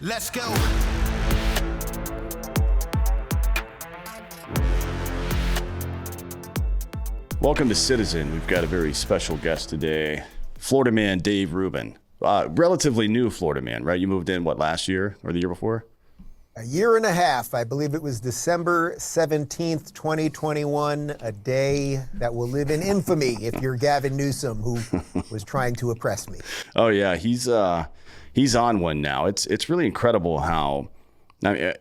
Let's go. Welcome to Citizen. We've got a very special guest today, Florida man Dave Rubin. Relatively new Florida man, right? You moved in, last year or the year before? A year and a half. I believe it was December 17th, 2021, a day that will live in infamy if you're Gavin Newsom, who was trying to oppress me. Oh, yeah. He's on one now. It's really incredible how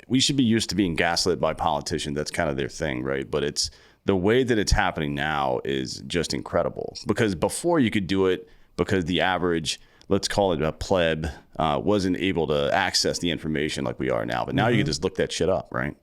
we should be used to being gaslit by politicians. That's kind of their thing, right? But it's the way that it's happening now is just incredible, because before you could do it because the average, let's call it a pleb, wasn't able to access the information like we are now. But now you can just look that shit up, right?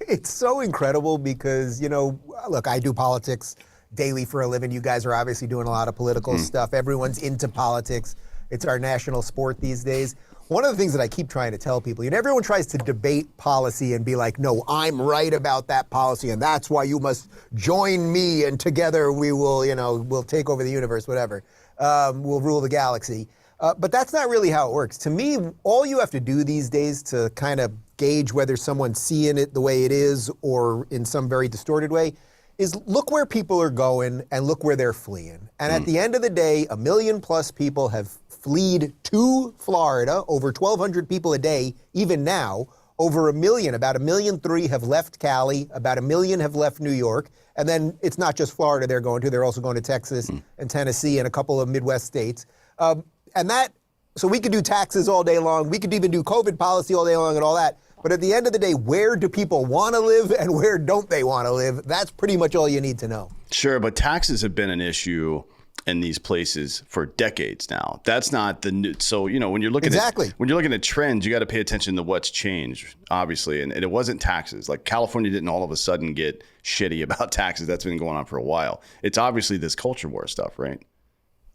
It's so incredible because, look, I do politics daily for a living. You guys are obviously doing a lot of political stuff. Everyone's into politics. It's our national sport these days. One of the things that I keep trying to tell people, everyone tries to debate policy and be like, no, I'm right about that policy, and that's why you must join me, and together we will, we'll take over the universe, whatever. We'll rule the galaxy. But that's not really how it works. To me, all you have to do these days to kind of gauge whether someone's seeing it the way it is or in some very distorted way is look where people are going and look where they're fleeing. And at the end of the day, 1 million plus people have fled to Florida, over 1,200 people a day, even now. Over 1 million, about 1.3 million have left Cali, about 1 million have left New York. And then it's not just Florida they're going to, they're also going to Texas and Tennessee and a couple of Midwest states. So we could do taxes all day long. We could even do COVID policy all day long and all that. But at the end of the day, where do people want to live and where don't they want to live? That's pretty much all you need to know. Sure, but taxes have been an issue in these places for decades now. That's not the new. So, when you're looking at trends, you got to pay attention to what's changed, obviously. And it wasn't taxes. Like California didn't all of a sudden get shitty about taxes. That's been going on for a while. It's obviously this culture war stuff, right?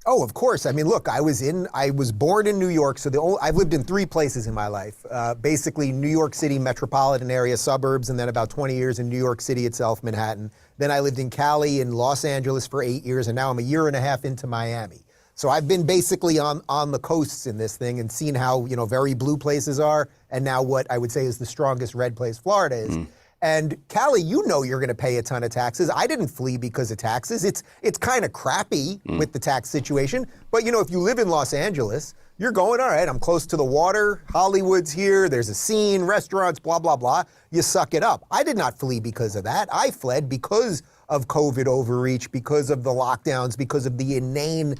Oh, of course. I mean, look, I was born in New York, so I've lived in 3 places in my life. Basically, New York City metropolitan area, suburbs, and then about 20 years in New York City itself, Manhattan. Then I lived in Cali and Los Angeles for 8 years, and now I'm a year and a half into Miami. So I've been basically on the coasts in this thing and seen how, very blue places are, and now what I would say is the strongest red place Florida is. And Cali, you're going to pay a ton of taxes. I didn't flee because of taxes. It's kind of crappy with the tax situation. But, if you live in Los Angeles, you're going, all right, I'm close to the water. Hollywood's here. There's a scene, restaurants, blah, blah, blah. You suck it up. I did not flee because of that. I fled because of COVID overreach, because of the lockdowns, because of the inane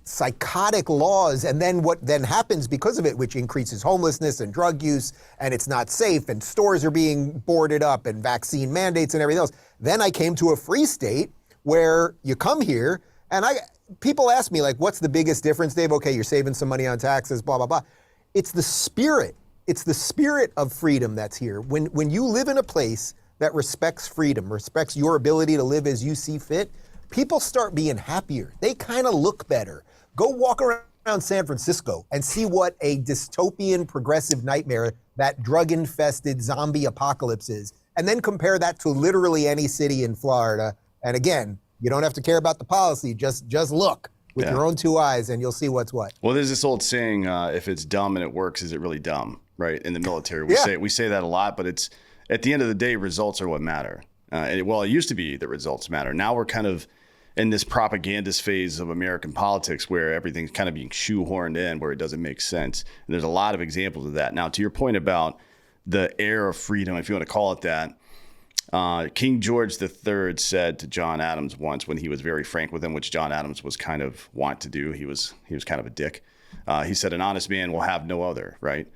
psychotic laws, and then what then happens because of it, which increases homelessness and drug use, and it's not safe, and stores are being boarded up, and vaccine mandates and everything else. Then I came to a free state where you come here, and people ask me, like, what's the biggest difference, Dave? Okay, you're saving some money on taxes, blah, blah, blah. It's the spirit. It's the spirit of freedom that's here. When you live in a place that respects freedom, respects your ability to live as you see fit, people start being happier. They kind of look better. Go walk around San Francisco and see what a dystopian progressive nightmare that drug-infested zombie apocalypse is. And then compare that to literally any city in Florida. And again, you don't have to care about the policy. Just look with your own 2 eyes and you'll see what's what. Well, there's this old saying, if it's dumb and it works, is it really dumb? Right? In the military, we say that a lot, but it's at the end of the day, results are what matter. It used to be that results matter. Now we're kind of in this propagandist phase of American politics where everything's kind of being shoehorned in where it doesn't make sense. And there's a lot of examples of that. Now, to your point about the air of freedom, if you want to call it that, King George III said to John Adams once when he was very frank with him, which John Adams was kind of want to do. He was kind of a dick. He said, an honest man will have no other, right?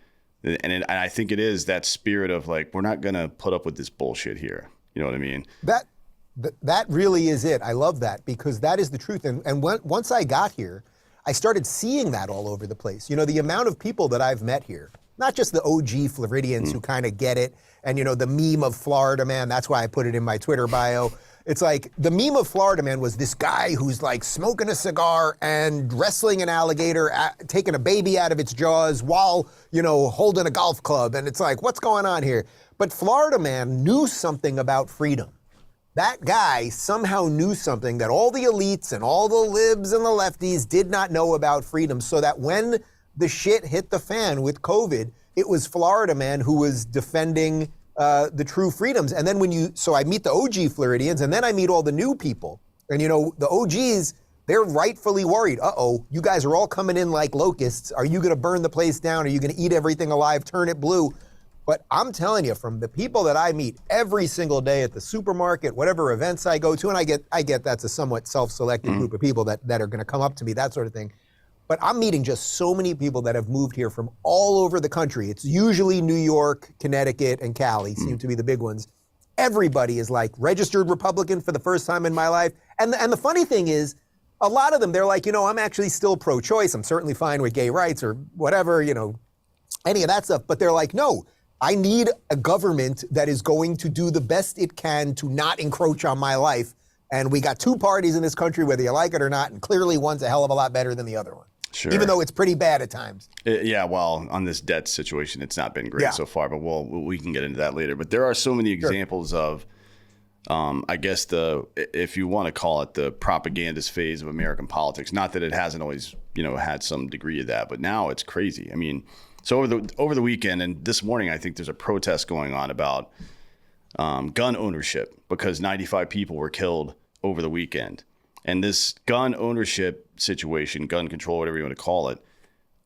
And I think it is that spirit of like, we're not going to put up with this bullshit here. You know what I mean? That really is it. I love that because that is the truth. And once I got here, I started seeing that all over the place. The amount of people that I've met here, not just the OG Floridians who kind of get it. And, the meme of Florida man, that's why I put it in my Twitter bio. It's like the meme of Florida man was this guy who's like smoking a cigar and wrestling an alligator, taking a baby out of its jaws while, holding a golf club. And it's like, what's going on here? But Florida man knew something about freedom. That guy somehow knew something that all the elites and all the libs and the lefties did not know about freedom, so that when the shit hit the fan with COVID, it was Florida man who was defending the true freedoms. And then so I meet the OG Floridians, and then I meet all the new people. And the OGs, they're rightfully worried. You guys are all coming in like locusts. Are you gonna burn the place down? Are you gonna eat everything alive, turn it blue? But I'm telling you, from the people that I meet every single day at the supermarket, whatever events I go to, and I get that's a somewhat self-selected group of people that are gonna come up to me, that sort of thing. But I'm meeting just so many people that have moved here from all over the country. It's usually New York, Connecticut, and Cali seem to be the big ones. Everybody is like registered Republican for the first time in my life. And the funny thing is, a lot of them, they're like, I'm actually still pro-choice. I'm certainly fine with gay rights or whatever, any of that stuff. But they're like, no, I need a government that is going to do the best it can to not encroach on my life. And we got two parties in this country, whether you like it or not, and clearly one's a hell of a lot better than the other one. Sure. Even though it's pretty bad at times. Well, on this debt situation, it's not been great so far, but we can get into that later. But there are so many examples of, I guess if you want to call it the propagandist phase of American politics. Not that it hasn't always, had some degree of that, but now it's crazy. I mean, so over the weekend and this morning, I think there's a protest going on about gun ownership because 95 people were killed over the weekend. And this gun ownership situation, gun control, whatever you want to call it,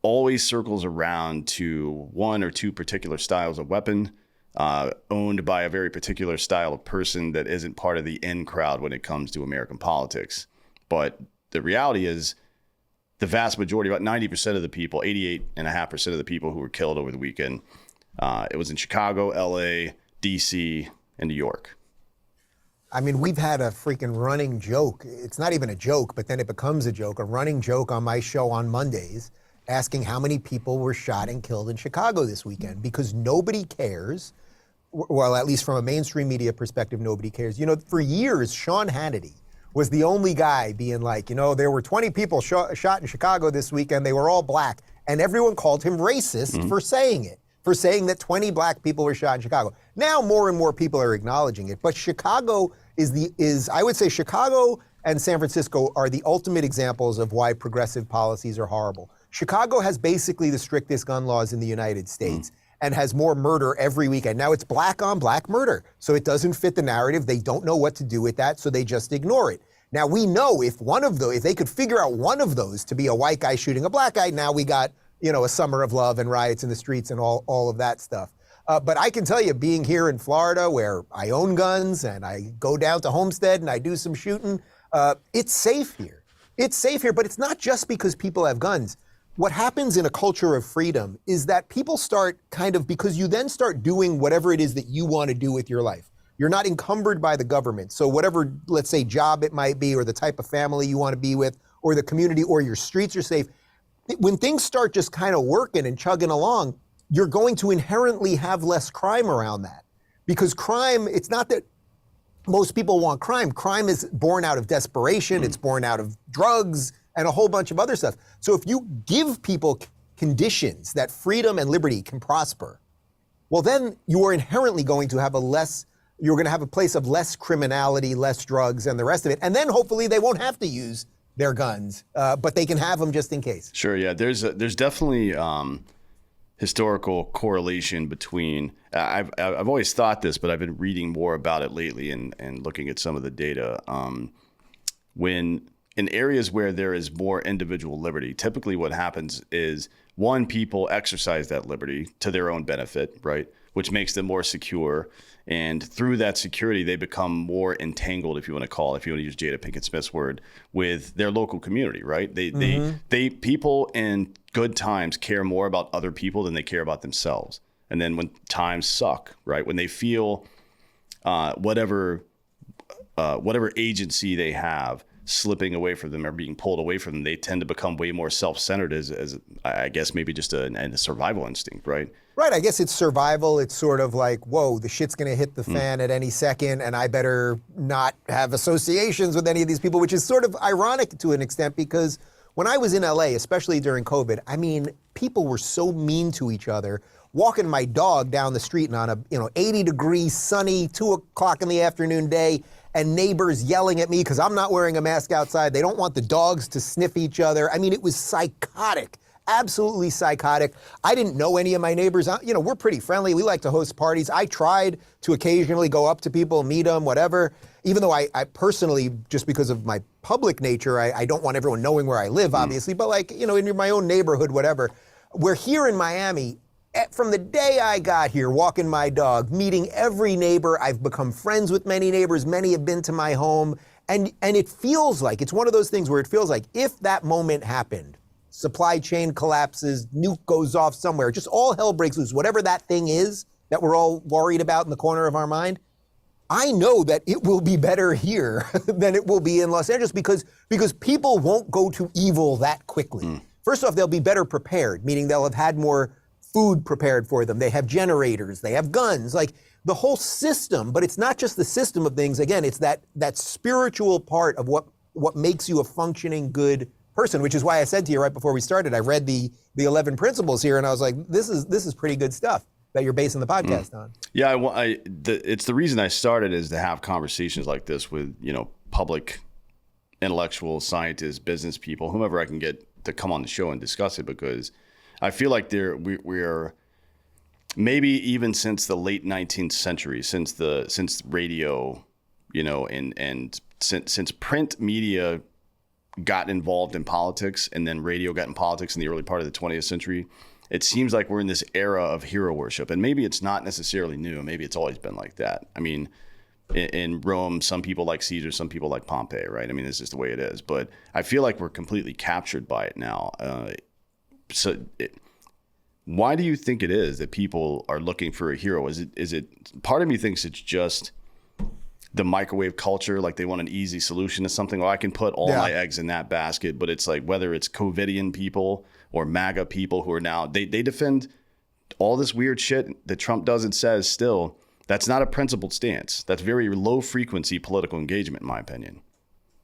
always circles around to one or two particular styles of weapon owned by a very particular style of person that isn't part of the in crowd when it comes to American politics. But the reality is the vast majority, about 90% of the people, 88.5% of the people who were killed over the weekend, it was in Chicago, LA, DC, and New York. I mean, we've had a freaking running joke. It's not even a joke, but then it becomes a joke, a running joke on my show on Mondays, asking how many people were shot and killed in Chicago this weekend, because nobody cares. Well, at least from a mainstream media perspective, nobody cares. For years, Sean Hannity was the only guy being like, there were 20 people shot in Chicago this weekend. They were all black. And everyone called him racist for saying it, for saying that 20 black people were shot in Chicago. Now more and more people are acknowledging it. But Chicago I would say Chicago and San Francisco are the ultimate examples of why progressive policies are horrible. Chicago has basically the strictest gun laws in the United States and has more murder every weekend. Now it's black on black murder, so it doesn't fit the narrative. They don't know what to do with that, so they just ignore it. Now we know if they could figure out one of those to be a white guy shooting a black guy, now we got, a summer of love and riots in the streets and all of that stuff. But I can tell you, being here in Florida, where I own guns and I go down to Homestead and I do some shooting, it's safe here. It's safe here, but it's not just because people have guns. What happens in a culture of freedom is that people start because you then start doing whatever it is that you want to do with your life. You're not encumbered by the government. So whatever, let's say, job it might be, or the type of family you want to be with, or the community, or your streets are safe, when things start just kind of working and chugging along, you're going to inherently have less crime around that. Because crime, it's not that most people want crime. Crime is born out of desperation. It's born out of drugs and a whole bunch of other stuff. So if you give people conditions that freedom and liberty can prosper, well, then you are inherently going to have you're going to have a place of less criminality, less drugs, and the rest of it. And then hopefully they won't have to use their guns, but they can have them just in case. Sure, yeah. There's definitely historical correlation between, I've always thought this, but I've been reading more about it lately and looking at some of the data. When in areas where there is more individual liberty, typically what happens is, one, people exercise that liberty to their own benefit, right? Which makes them more secure. And through that security, they become more entangled, if you want to use Jada Pinkett Smith's word, with their local community, right? People in good times care more about other people than they care about themselves. And then when times suck, right? When they feel whatever agency they have slipping away from them or being pulled away from them, they tend to become way more self-centered as I guess maybe just a survival instinct, right? Right, I guess it's survival. It's sort of like, whoa, the shit's gonna hit the fan at any second and I better not have associations with any of these people, which is sort of ironic to an extent because when I was in LA, especially during COVID, I mean, people were so mean to each other. Walking my dog down the street and on a 80-degree sunny 2:00 in the afternoon day, and neighbors yelling at me because I'm not wearing a mask outside. They don't want the dogs to sniff each other. I mean, it was psychotic, absolutely psychotic. I didn't know any of my neighbors. You know, we're pretty friendly. We like to host parties. I tried to occasionally go up to people, meet them, whatever. Even though I personally, just because of my public nature, I don't want everyone knowing where I live, obviously. But like, you know, in my own neighborhood, whatever. We're here in Miami. From the day I got here, walking my dog, meeting every neighbor, I've become friends with many neighbors. Many have been to my home. And it feels like, it's one of those things where it feels like if that moment happened, supply chain collapses, nuke goes off somewhere, just all hell breaks loose, whatever that thing is that we're all worried about in the corner of our mind, I know that it will be better here than it will be in Los Angeles because people won't go to evil that quickly. First off, they'll be better prepared, meaning they'll have had more food prepared for them. They have generators, they have guns, like the whole system, but it's not just the system of things. Again, it's that spiritual part of what makes you a functioning good person, which is why I said to you right before we started, I read the 11 principles here and I was like, this is pretty good stuff that you're basing the podcast on. Yeah, it's the reason I started is to have conversations like this with, you know, public intellectuals, scientists, business people, whomever I can get to come on the show and discuss it, because I feel like we're maybe even since the late 19th century, since radio, you know, and since print media got involved in politics and then radio got in politics in the early part of the 20th century, it seems like we're in this era of hero worship. And maybe it's not necessarily new. Maybe it's always been like that. I mean, in Rome, some people like Caesar, some people like Pompey, right? I mean, it's just the way it is. But I feel like we're completely captured by it now. Why do you think it is that people are looking for a hero? Is it part of me thinks it's just the microwave culture, like they want an easy solution to something. Well, I can put all my eggs in that basket, but it's like whether it's COVIDian people or MAGA people who are now, they defend all this weird shit that Trump does and says still. That's not a principled stance. That's very low frequency political engagement, in my opinion.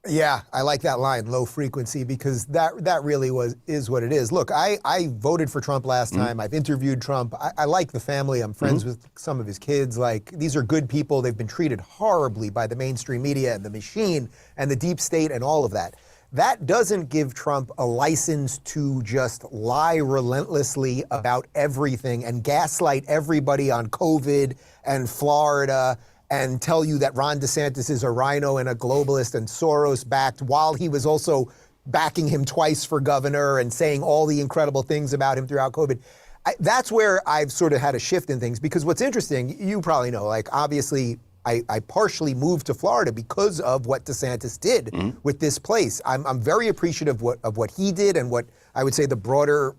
Yeah, I like that line, low frequency, because that really is what it is. Look, I voted for Trump last time. I've interviewed Trump. I like the family. I'm friends with some of his kids. Like, these are good people. They've been treated horribly by the mainstream media and the machine and the deep state and all of that. That doesn't give Trump a license to just lie relentlessly about everything and gaslight everybody on COVID and Florida and tell you that Ron DeSantis is a rhino and a globalist and Soros-backed, while he was also backing him twice for governor and saying all the incredible things about him throughout COVID. That's where I've sort of had a shift in things, because what's interesting, you probably know, like obviously I partially moved to Florida because of what DeSantis did with this place. I'm very appreciative of what he did and what I would say the broader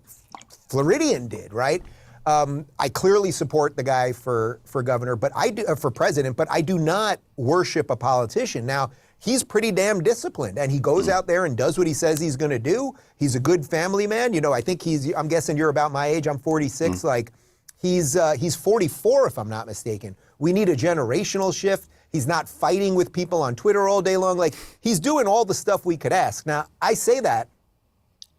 Floridian did, right? I clearly support the guy for governor, but I do for president, but I do not worship a politician. Now, he's pretty damn disciplined, and he goes out there and does what he says he's going to do. He's a good family man. You know, I think I'm guessing you're about my age. I'm 46. Like, he's 44, if I'm not mistaken. We need a generational shift. He's not fighting with people on Twitter all day long. Like, he's doing all the stuff we could ask. Now, I say that.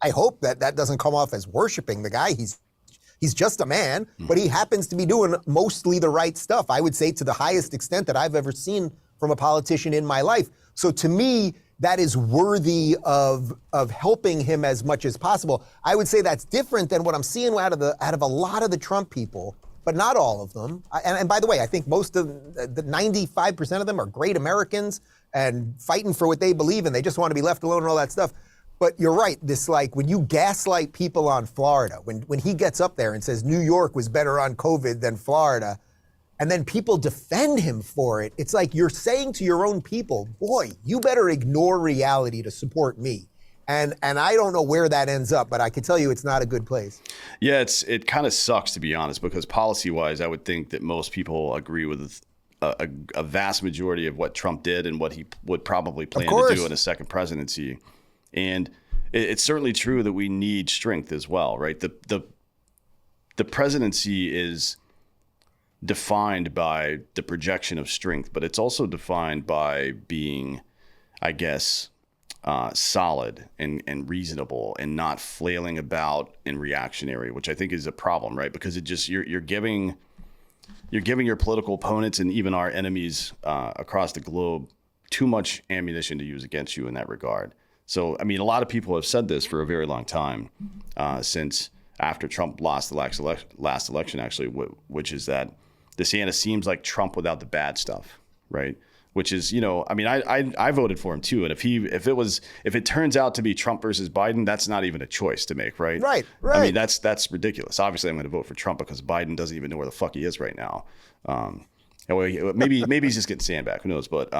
I hope that doesn't come off as worshiping the guy. He's just a man, but he happens to be doing mostly the right stuff, I would say, to the highest extent that I've ever seen from a politician in my life. So to me, that is worthy of helping him as much as possible. I would say that's different than what I'm seeing out of a lot of the Trump people, but not all of them. And by the way, I think most of the 95% of them are great Americans and fighting for what they believe in. They just want to be left alone and all that stuff. But you're right, this, like, when you gaslight people on Florida, when he gets up there and says New York was better on COVID than Florida, and then people defend him for it, it's like you're saying to your own people, boy, you better ignore reality to support me. And I don't know where that ends up, but I can tell you it's not a good place. Yeah, it kind of sucks, to be honest, because policy-wise, I would think that most people agree with a vast majority of what Trump did and what he would probably plan to do in a second presidency. And it's certainly true that we need strength as well, right? The presidency is defined by the projection of strength, but it's also defined by being, I guess, solid and reasonable and not flailing about and reactionary, which I think is a problem, right? Because it just you're giving your political opponents and even our enemies across the globe too much ammunition to use against you in that regard. So, I mean, a lot of people have said this for a very long time, since after Trump lost the last election, actually, which is that DeSantis seems like Trump without the bad stuff, right? Which is, I mean, I voted for him too, and if it turns out to be Trump versus Biden, that's not even a choice to make, right? Right. I mean, that's ridiculous. Obviously, I'm going to vote for Trump because Biden doesn't even know where the fuck he is right now. Maybe he's just getting sandbagged. Who knows? But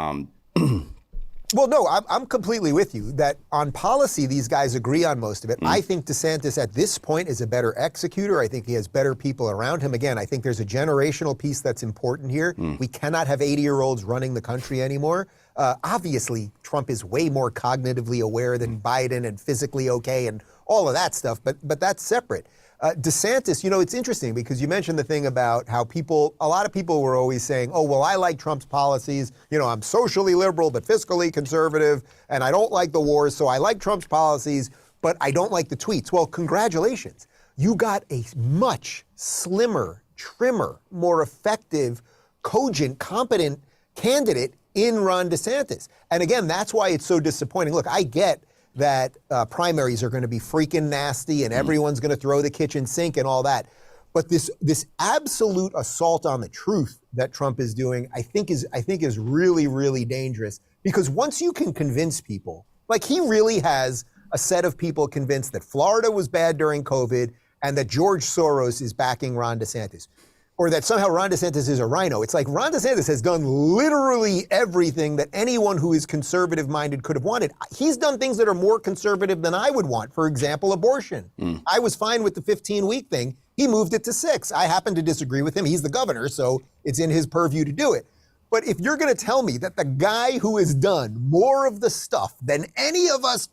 well, no, I'm completely with you that on policy, these guys agree on most of it. I think DeSantis at this point is a better executor. I think he has better people around him. Again, I think there's a generational piece that's important here. We cannot have 80-year-olds running the country anymore. Obviously, Trump is way more cognitively aware than Biden and physically okay and all of that stuff, but that's separate. DeSantis, it's interesting because you mentioned the thing about how a lot of people were always saying, oh, well, I like Trump's policies. I'm socially liberal, but fiscally conservative, and I don't like the wars, so I like Trump's policies, but I don't like the tweets. Well, congratulations. You got a much slimmer, trimmer, more effective, cogent, competent candidate in Ron DeSantis. And again, that's why it's so disappointing. Look, I get that primaries are going to be freaking nasty and everyone's going to throw the kitchen sink and all that. But this absolute assault on the truth that Trump is doing, I think is really, really dangerous, because once you can convince people, like he really has a set of people convinced that Florida was bad during COVID and that George Soros is backing Ron DeSantis, or that somehow Ron DeSantis is a rhino. It's like Ron DeSantis has done literally everything that anyone who is conservative-minded could have wanted. He's done things that are more conservative than I would want. For example, abortion. I was fine with the 15-week thing. He moved it to 6. I happen to disagree with him. He's the governor, so it's in his purview to do it. But if you're going to tell me that the guy who has done more of the stuff than any of us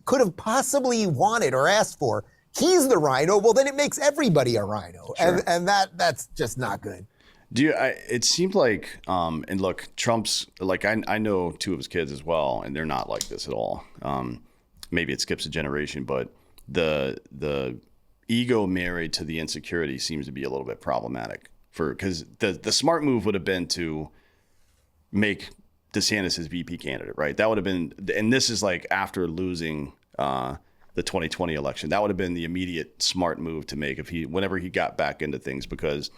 could have possibly wanted or asked for, he's the rhino, well, then it makes everybody a rhino. Sure. And that's just not good. It seemed like, and look, Trump's, like, I know 2 of his kids as well, and they're not like this at all. Maybe it skips a generation, but the ego married to the insecurity seems to be a little bit problematic because the smart move would have been to make DeSantis his VP candidate, right? That would have been, and this is like after losing, the 2020 election. That would have been the immediate smart move to make whenever he got back into things, because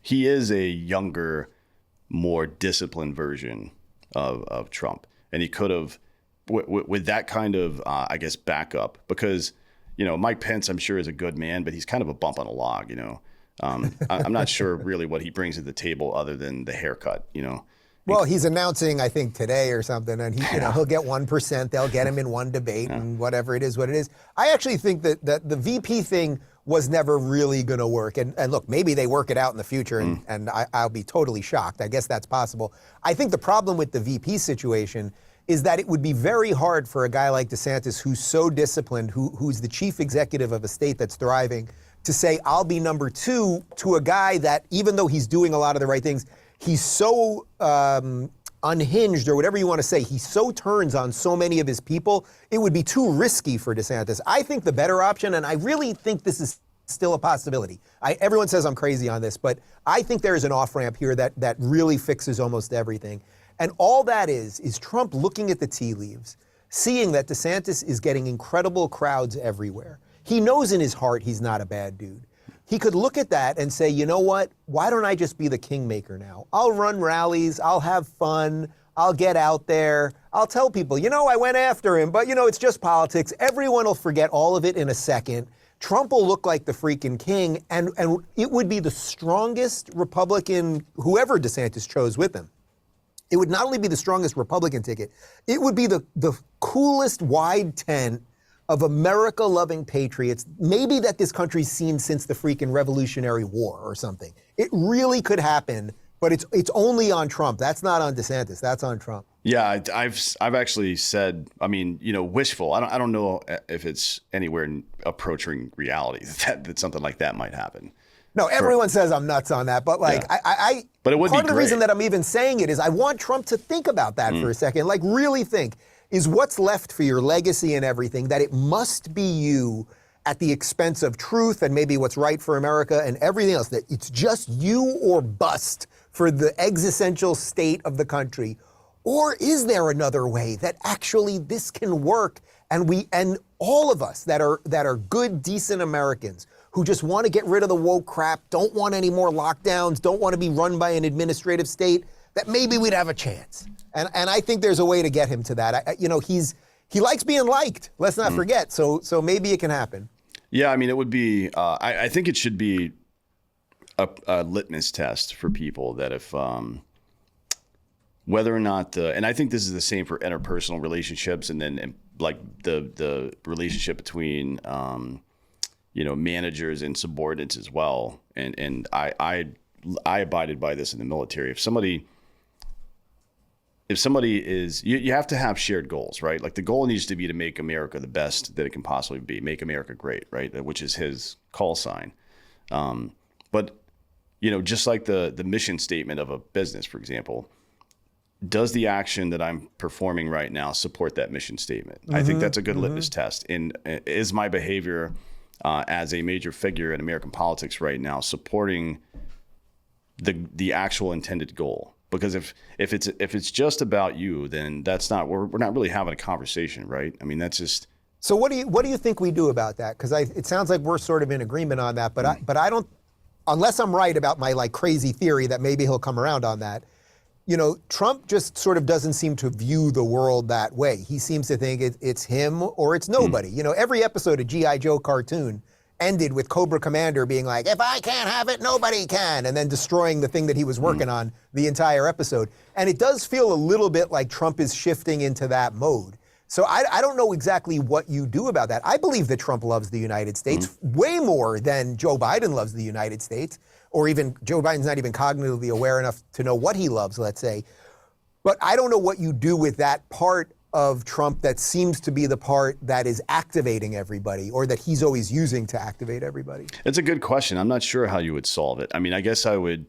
he is a younger, more disciplined version of Trump. And he could have, with that kind of, I guess, backup, because, Mike Pence, I'm sure, is a good man, but he's kind of a bump on a log, I'm not sure really what he brings to the table other than the haircut, Well, he's announcing, I think, today or something, and he'll get 1%. They'll get him in one debate, and whatever it is, what it is. I actually think that the VP thing was never really going to work. And look, maybe they work it out in the future, and I'll be totally shocked. I guess that's possible. I think the problem with the VP situation is that it would be very hard for a guy like DeSantis, who's so disciplined, who's the chief executive of a state that's thriving, to say, I'll be number 2 to a guy that, even though he's doing a lot of the right things, he's so unhinged, or whatever you want to say. He so turns on so many of his people. It would be too risky for DeSantis. I think the better option, and I really think this is still a possibility. Everyone says I'm crazy on this, but I think there is an off-ramp here that really fixes almost everything. And all that is Trump looking at the tea leaves, seeing that DeSantis is getting incredible crowds everywhere. He knows in his heart he's not a bad dude. He could look at that and say, you know what? Why don't I just be the kingmaker now? I'll run rallies. I'll have fun. I'll get out there. I'll tell people, I went after him, but, it's just politics. Everyone will forget all of it in a second. Trump will look like the freaking king, and it would be the strongest Republican, whoever DeSantis chose with him. It would not only be the strongest Republican ticket, it would be the coolest wide tent of America-loving patriots, maybe that this country's seen since the freaking Revolutionary War or something. It really could happen, but it's only on Trump. That's not on DeSantis. That's on Trump. Yeah, I've actually said, wishful. I don't know if it's anywhere approaching reality that something like that might happen. No, everyone says I'm nuts on that, but but it would part be of the reason that I'm even saying it is I want Trump to think about that for a second, like really think. Is what's left for your legacy and everything, that it must be you at the expense of truth and maybe what's right for America and everything else, that it's just you or bust for the existential state of the country? Or is there another way that actually this can work, and all of us that are good, decent Americans who just want to get rid of the woke crap, don't want any more lockdowns, don't want to be run by an administrative state, that maybe we'd have a chance. And I think there's a way to get him to that. He likes being liked. Let's not forget. So maybe it can happen. Yeah, I mean, it would be. I think it should be a litmus test for people that if whether or not and I think this is the same for interpersonal relationships, and then like the relationship between managers and subordinates as well. And I abided by this in the military. If somebody is, you have to have shared goals, right? Like the goal needs to be to make America the best that it can possibly be, make America great, right? Which is his call sign. But just like the mission statement of a business, for example, does the action that I'm performing right now support that mission statement? I think that's a good litmus test. And is my behavior as a major figure in American politics right now supporting the actual intended goal? Because if it's just about you, then that's not, we're not really having a conversation, right? I mean, that's just. So what do you think we do about that? Because it sounds like we're sort of in agreement on that, but I don't, unless I'm right about my like crazy theory that maybe he'll come around on that. Trump just sort of doesn't seem to view the world that way. He seems to think it's him or it's nobody. Every episode of G.I. Joe cartoon ended with Cobra Commander being like, if I can't have it, nobody can, and then destroying the thing that he was working on the entire episode. And it does feel a little bit like Trump is shifting into that mode. So I don't know exactly what you do about that. I believe that Trump loves the United States way more than Joe Biden loves the United States, or even Joe Biden's not even cognitively aware enough to know what he loves, let's say. But I don't know what you do with that part of Trump that seems to be the part that is activating everybody, or that he's always using to activate everybody. It's a good question. I'm not sure how you would solve it. I mean, I guess I would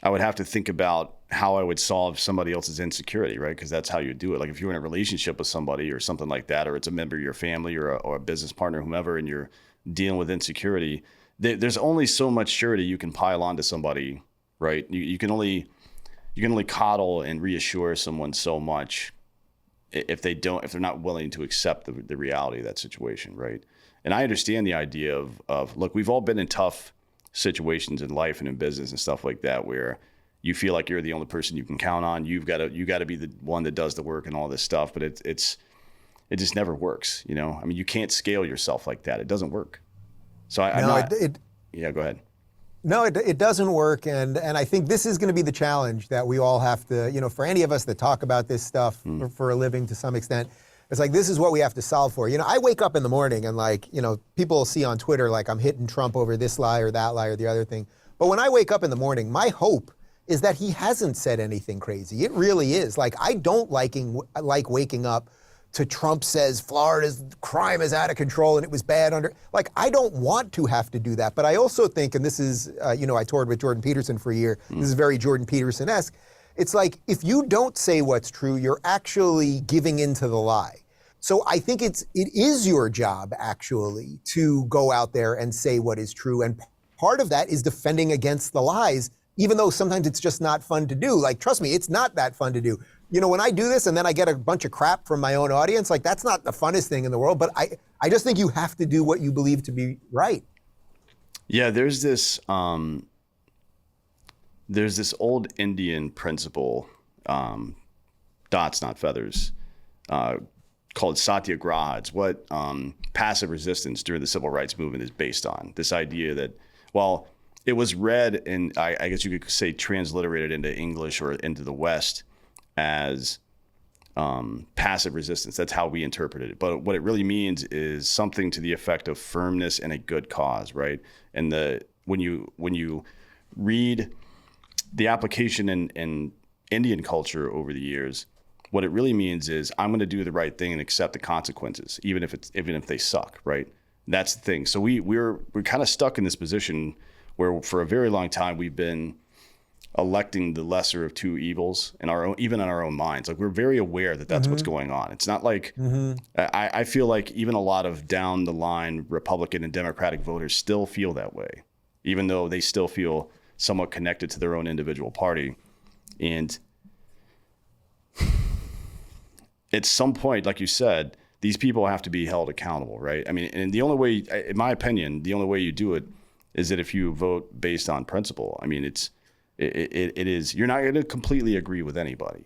have to think about how I would solve somebody else's insecurity, right? Because that's how you do it. Like if you're in a relationship with somebody or something like that, or it's a member of your family or a business partner, whomever, and you're dealing with insecurity, there's only so much surety you can pile onto somebody, right? You can only coddle and reassure someone so much if they're not willing to accept the reality of that situation, right? And I understand the idea of look, we've all been in tough situations in life and in business and stuff like that where you feel like you're the only person you can count on. You got to be the one that does the work and all this stuff, but it just never works, I mean, you can't scale yourself like that. It doesn't work. So yeah, go ahead. No, it doesn't work, and I think this is going to be the challenge that we all have to, for any of us that talk about this stuff for a living to some extent, it's like this is what we have to solve for. I wake up in the morning and people see on Twitter like I'm hitting Trump over this lie or that lie or the other thing. But when I wake up in the morning, my hope is that he hasn't said anything crazy. It really is. Like I don't like waking up to Trump says Florida's crime is out of control and it was bad under. Like, I don't want to have to do that. But I also think, and this is, I toured with Jordan Peterson for a year. This is very Jordan Peterson-esque. It's like, if you don't say what's true, you're actually giving into the lie. So I think it is your job, actually, to go out there and say what is true. And part of that is defending against the lies, even though sometimes it's just not fun to do. Like, trust me, it's not that fun to do. When I do this and then I get a bunch of crap from my own audience, like that's not the funnest thing in the world, but I just think you have to do what you believe to be right. Yeah, there's this old Indian principle, dots, not feathers, called satyagraha. It's what passive resistance during the civil rights movement is based on. This idea that, well, it was read and I guess you could say transliterated into English or into the West as passive resistance. That's how we interpreted it. But what it really means is something to the effect of firmness and a good cause, right? And when you read the application in Indian culture over the years, what it really means is I'm going to do the right thing and accept the consequences, even if they suck, right? That's the thing. So we're kind of stuck in this position where for a very long time we've been electing the lesser of two evils even in our own minds. Like we're very aware that that's what's going on. It's not like I feel like even a lot of down the line Republican and Democratic voters still feel that way, even though they still feel somewhat connected to their own individual party. And at some point, like you said, these people have to be held accountable, right? I mean, and the only way, in my opinion, the only way you do it is that if you vote based on principle. I mean, it is, you're not going to completely agree with anybody,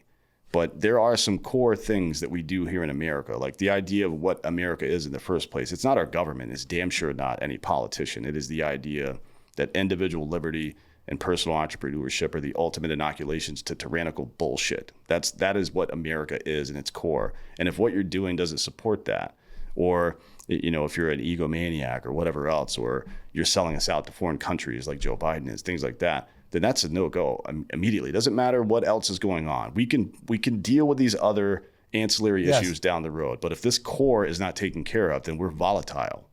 but there are some core things that we do here in America, like the idea of what America is in the first place. It's not our government. It's damn sure not any politician. It is the idea that individual liberty and personal entrepreneurship are the ultimate inoculations to tyrannical bullshit. That is what America is in its core. And if what you're doing doesn't support that, or if you're an egomaniac or whatever else, or you're selling us out to foreign countries like Joe Biden is, things like that, then that's a no-go immediately. It doesn't matter what else is going on. We can deal with these other ancillary issues down the road. But if this core is not taken care of, then we're volatile.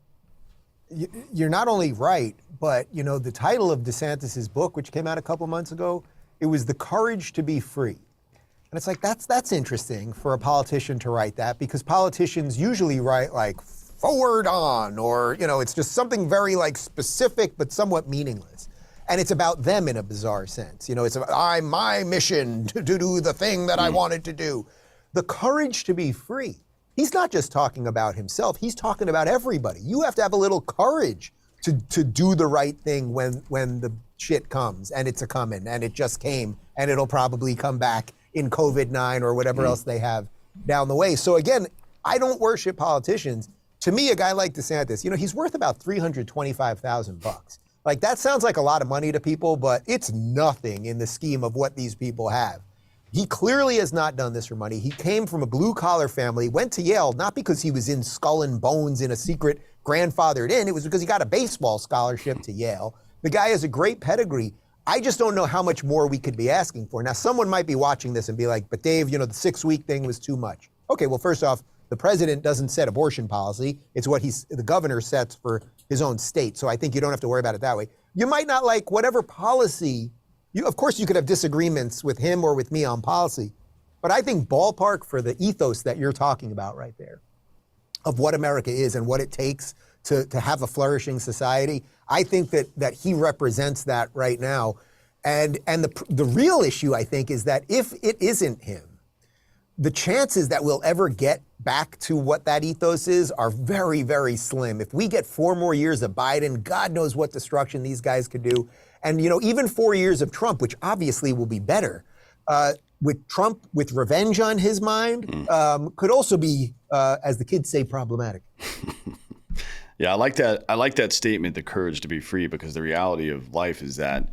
You're not only right, but the title of DeSantis's book, which came out a couple months ago, it was The Courage to Be Free. And it's like, that's interesting for a politician to write that, because politicians usually write like forward on, or it's just something very like specific but somewhat meaningless. And it's about them in a bizarre sense. It's about my mission to do the thing that I wanted to do. The courage to be free. He's not just talking about himself, he's talking about everybody. You have to have a little courage to do the right thing when the shit comes, and it's a coming, and it just came, and it'll probably come back in COVID-9 or whatever else they have down the way. So again, I don't worship politicians. To me, a guy like DeSantis, he's worth about $325,000. Like, that sounds like a lot of money to people, but it's nothing in the scheme of what these people have. He clearly has not done this for money. He came from a blue-collar family, went to Yale, not because he was in skull and bones in a secret grandfathered in. It was because he got a baseball scholarship to Yale. The guy has a great pedigree. I just don't know how much more we could be asking for. Now, someone might be watching this and be like, but Dave, the 6-week thing was too much. Okay, well, first off, the president doesn't set abortion policy. It's what the governor sets for his own state. So I think you don't have to worry about it that way. You might not like whatever policy. Of course, you could have disagreements with him or with me on policy. But I think ballpark for the ethos that you're talking about right there, of what America is and what it takes to have a flourishing society, I think that he represents that right now. And the real issue, I think, is that if it isn't him, the chances that we'll ever get back to what that ethos is are very, very slim. If we get 4 more years of Biden, God knows what destruction these guys could do. And, even 4 years of Trump, which obviously will be better, with Trump with revenge on his mind, could also be, as the kids say, problematic. Yeah, I like that. I like that statement, the courage to be free, because the reality of life is that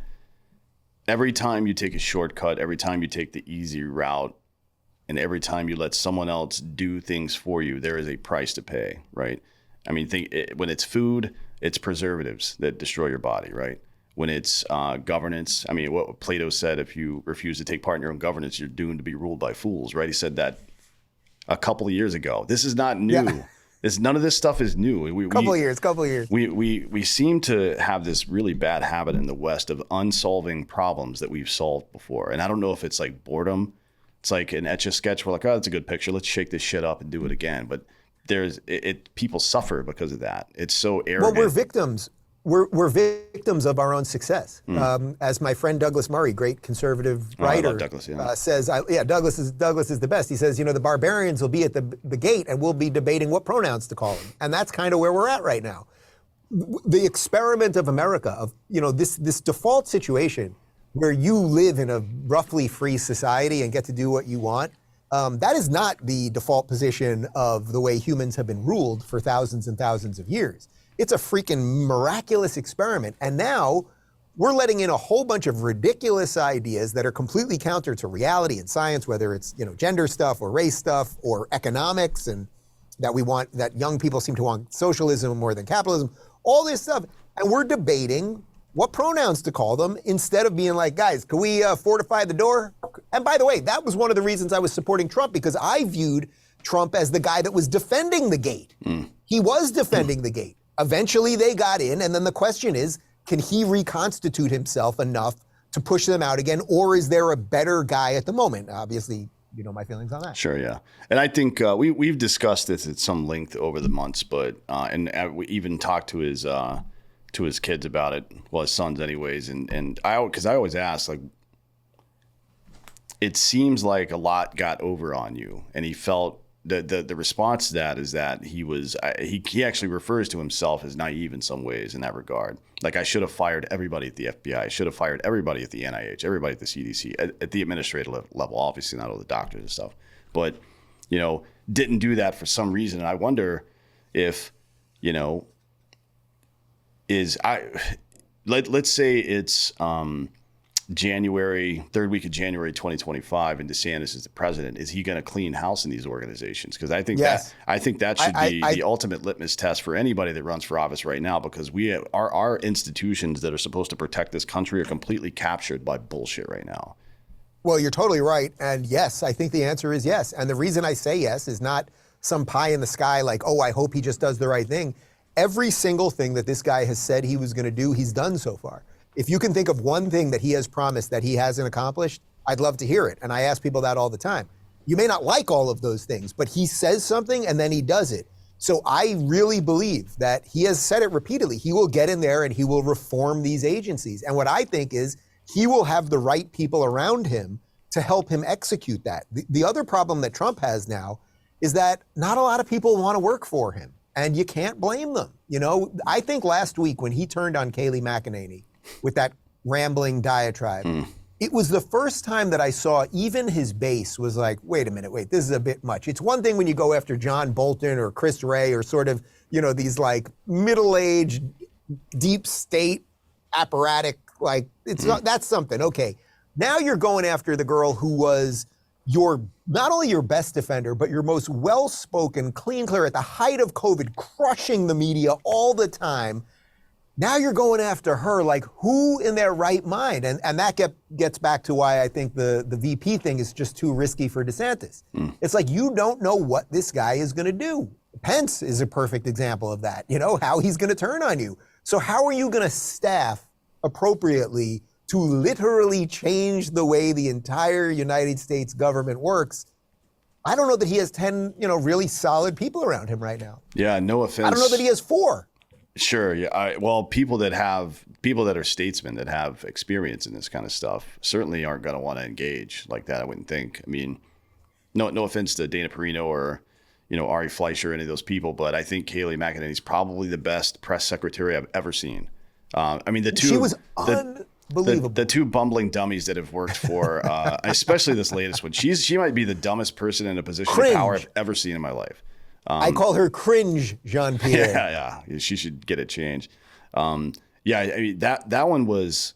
every time you take a shortcut, every time you take the easy route, and every time you let someone else do things for you, there is a price to pay, right? I mean, when it's food, it's preservatives that destroy your body, right? When it's governance, I mean, what Plato said, if you refuse to take part in your own governance, you're doomed to be ruled by fools, right? He said that a couple of years ago. This is not new. Yeah. None of this stuff is new. Couple of years. We seem to have this really bad habit in the West of unsolving problems that we've solved before. And I don't know if it's like boredom. It's like an Etch-a-Sketch. We're like, oh, that's a good picture. Let's shake this shit up and do it again. But people suffer because of that. It's so arrogant. Well, we're victims. We're victims of our own success. As my friend Douglas Murray, great conservative writer, I love Douglas, says, Douglas is the best. He says, the barbarians will be at the gate and we'll be debating what pronouns to call them. And that's kind of where we're at right now. The experiment of America, of this default situation where you live in a roughly free society and get to do what you want, that is not the default position of the way humans have been ruled for thousands and thousands of years. It's a freaking miraculous experiment. And now we're letting in a whole bunch of ridiculous ideas that are completely counter to reality and science, whether it's, gender stuff or race stuff or economics, and that young people seem to want socialism more than capitalism, all this stuff. And we're debating what pronouns to call them instead of being like, guys, can we fortify the door? And by the way, that was one of the reasons I was supporting Trump, because I viewed Trump as the guy that was defending the gate. He was defending the gate. Eventually they got in, and then the question is, can he reconstitute himself enough to push them out again, or is there a better guy at the moment? Obviously, you know my feelings on that. Sure, yeah. And I think we've discussed this at some length over the months, but we even talked to his kids about it, well, his sons anyways, and because I always ask, like, it seems like a lot got over on you, and he felt the response to that is that he actually refers to himself as naive in some ways in that regard. Like, I should have fired everybody at the FBI. I should have fired everybody at the NIH, everybody at the CDC, at the administrative level, obviously not all the doctors and stuff. But, didn't do that for some reason. And I wonder if, let's say it's third week of January 2025, and DeSantis is the president. Is he going to clean house in these organizations? Because I think that should be the ultimate litmus test for anybody that runs for office right now. Because our institutions that are supposed to protect this country are completely captured by bullshit right now. Well, you're totally right. And yes, I think the answer is yes. And the reason I say yes is not some pie in the sky like, oh, I hope he just does the right thing. Every single thing that this guy has said he was going to do, he's done so far. If you can think of one thing that he has promised that he hasn't accomplished, I'd love to hear it. And I ask people that all the time. You may not like all of those things, but he says something and then he does it. So I really believe that he has said it repeatedly. He will get in there and he will reform these agencies. And what I think is he will have the right people around him to help him execute that. The other problem that Trump has now is that not a lot of people want to work for him. And you can't blame them. I think last week when he turned on Kayleigh McEnany with that rambling diatribe, it was the first time that I saw even his base was like, wait a minute, this is a bit much. It's one thing when you go after John Bolton or Chris Wray or sort of, these like middle-aged, deep state apparatic, like that's something. Okay. Now you're going after the girl who was not only your best defender, but your most well-spoken, clear at the height of COVID, crushing the media all the time. Now you're going after her, like who in their right mind? And that gets back to why I think the VP thing is just too risky for DeSantis. It's like, you don't know what this guy is going to do. Pence is a perfect example of that, how he's going to turn on you. So how are you going to staff appropriately to literally change the way the entire United States government works? I don't know that he has 10, really solid people around him right now. Yeah, no offense. I don't know that he has 4. Sure. Yeah. People that are statesmen that have experience in this kind of stuff certainly aren't going to want to engage like that, I wouldn't think. I mean, no offense to Dana Perino or, Ari Fleischer, any of those people, but I think Kayleigh McEnany is probably the best press secretary I've ever seen. She was unbelievable. The two bumbling dummies that have worked for, especially this latest one, she might be the dumbest person in a position of power I've ever seen in my life. I call her cringe, Jean-Pierre. Yeah. She should get it changed. That one was,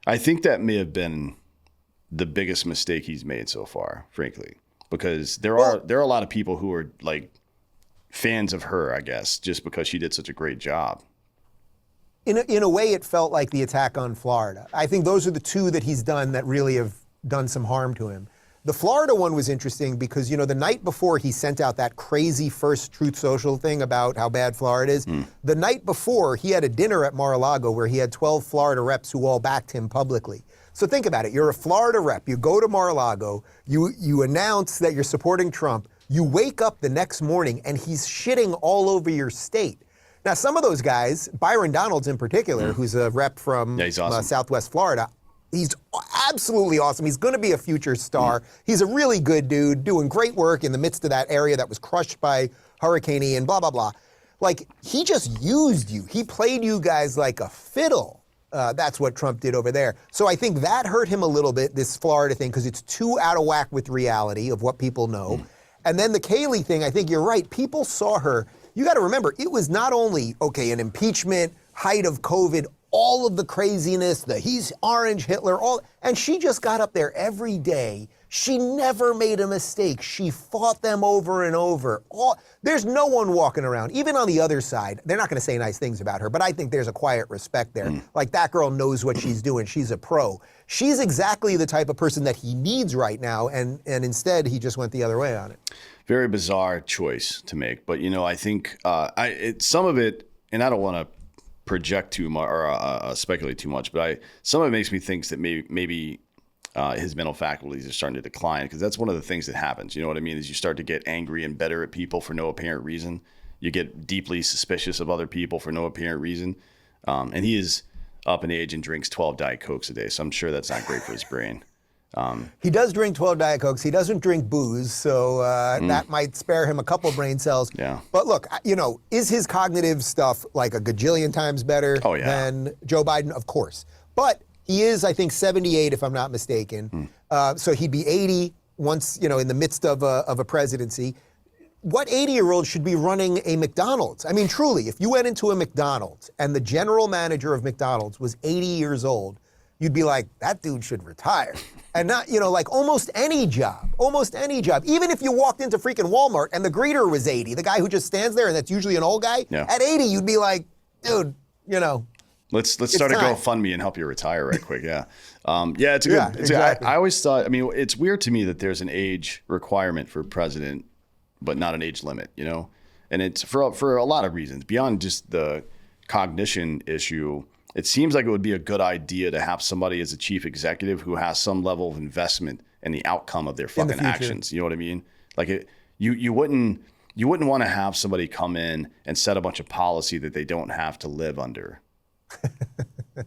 I think that may have been the biggest mistake he's made so far, frankly, because there are a lot of people who are like fans of her, I guess, just because she did such a great job. In a way, it felt like the attack on Florida. I think those are the two that he's done that really have done some harm to him. The Florida one was interesting because, the night before he sent out that crazy first Truth Social thing about how bad Florida is, the night before he had a dinner at Mar-a-Lago where he had 12 Florida reps who all backed him publicly. So think about it. You're a Florida rep. You go to Mar-a-Lago. You announce that you're supporting Trump. You wake up the next morning and he's shitting all over your state. Now, some of those guys, Byron Donalds in particular, who's a rep from he's awesome. Southwest Florida, he's absolutely awesome. He's going to be a future star. He's a really good dude, doing great work in the midst of that area that was crushed by Hurricane Ian, blah, blah, blah. Like, he just used you. He played you guys like a fiddle. That's what Trump did over there. So I think that hurt him a little bit, this Florida thing, because it's too out of whack with reality of what people know. And then the Kayleigh thing, I think you're right. People saw her. You got to remember, it was not only, an impeachment, height of COVID, all of the craziness, he's orange Hitler, and she just got up there every day. She never made a mistake. She fought them over and over. There's no one walking around, even on the other side. They're not going to say nice things about her, but I think there's a quiet respect there. Like, that girl knows what she's doing. She's a pro. She's exactly the type of person that he needs right now, and instead he just went the other way on it. Very bizarre choice to make, but I think some of it, and I don't want to project too much or speculate too much, but some of it makes me think that maybe his mental faculties are starting to decline, because that's one of the things that happens. You know what I mean? Is you start to get angry and bitter at people for no apparent reason. You get deeply suspicious of other people for no apparent reason. And he is up in age and drinks 12 Diet Cokes a day, so I'm sure that's not great for his brain. He does drink 12 Diet Cokes. He doesn't drink booze, so that might spare him a couple brain cells. Yeah. But look, is his cognitive stuff like a gajillion times better than Joe Biden? Of course. But he is, I think, 78, if I'm not mistaken. So he'd be 80 once, in the midst of a presidency. What 80-year-old should be running a McDonald's? I mean, truly, if you went into a McDonald's and the general manager of McDonald's was 80 years old, you'd be like, that dude should retire. And not, like almost any job. Even if you walked into freaking Walmart and the greeter was 80, the guy who just stands there and that's usually an old guy, at 80, you'd be like, dude, Let's start a GoFundMe and help you retire right quick. Yeah. It's a good, Yeah, exactly. I always thought, it's weird to me that there's an age requirement for president, but not an age limit, and it's for a lot of reasons beyond just the cognition issue. It seems like it would be a good idea to have somebody as a chief executive who has some level of investment in the outcome of their fucking actions. You know what I mean? Like you wouldn't want to have somebody come in and set a bunch of policy that they don't have to live under.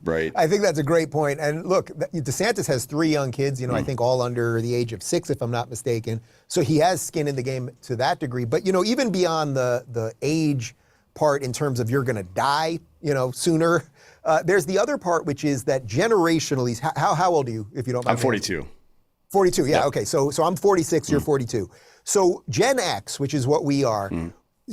Right. I think that's a great point. And look, DeSantis has 3 young kids, I think all under the age of 6, if I'm not mistaken. So he has skin in the game to that degree. But, even beyond the age part in terms of you're going to die, sooner, there's the other part, which is that generationally, how old are you, if you don't mind? I'm 42. 42, yeah, okay. So I'm 46, you're 42. So Gen X, which is what we are,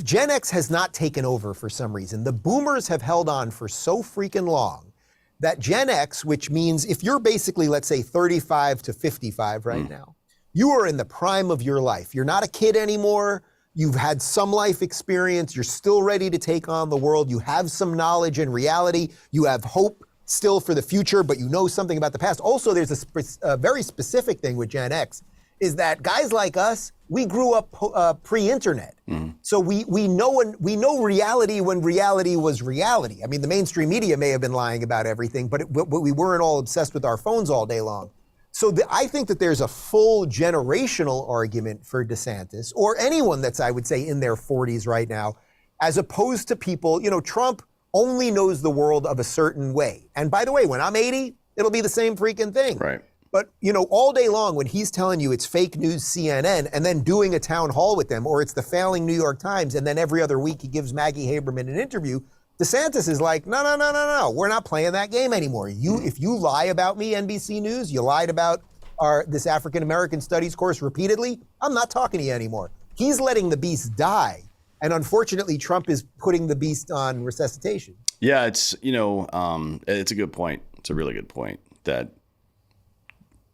Gen X has not taken over for some reason. The boomers have held on for so freaking long that Gen X, which means if you're basically, let's say, 35 to 55 right now, you are in the prime of your life. You're not a kid anymore. You've had some life experience. You're still ready to take on the world. You have some knowledge and reality. You have hope still for the future, but you know something about the past. Also, there's a very specific thing with Gen X, is that guys like us, we grew up pre-internet. So we know reality when reality was reality. I mean, the mainstream media may have been lying about everything, but we weren't all obsessed with our phones all day long. So I think that there's a full generational argument for DeSantis, or anyone that's, I would say, in their 40s right now, as opposed to people, Trump only knows the world of a certain way. And by the way, when I'm 80, it'll be the same freaking thing. Right. But, all day long when he's telling you it's fake news CNN and then doing a town hall with them, or it's the failing New York Times, and then every other week he gives Maggie Haberman an interview, DeSantis is like, no, we're not playing that game anymore. If you lie about me, NBC News, you lied about this African American studies course repeatedly, I'm not talking to you anymore. He's letting the beast die. And unfortunately, Trump is putting the beast on resuscitation. Yeah, it's a good point. It's a really good point that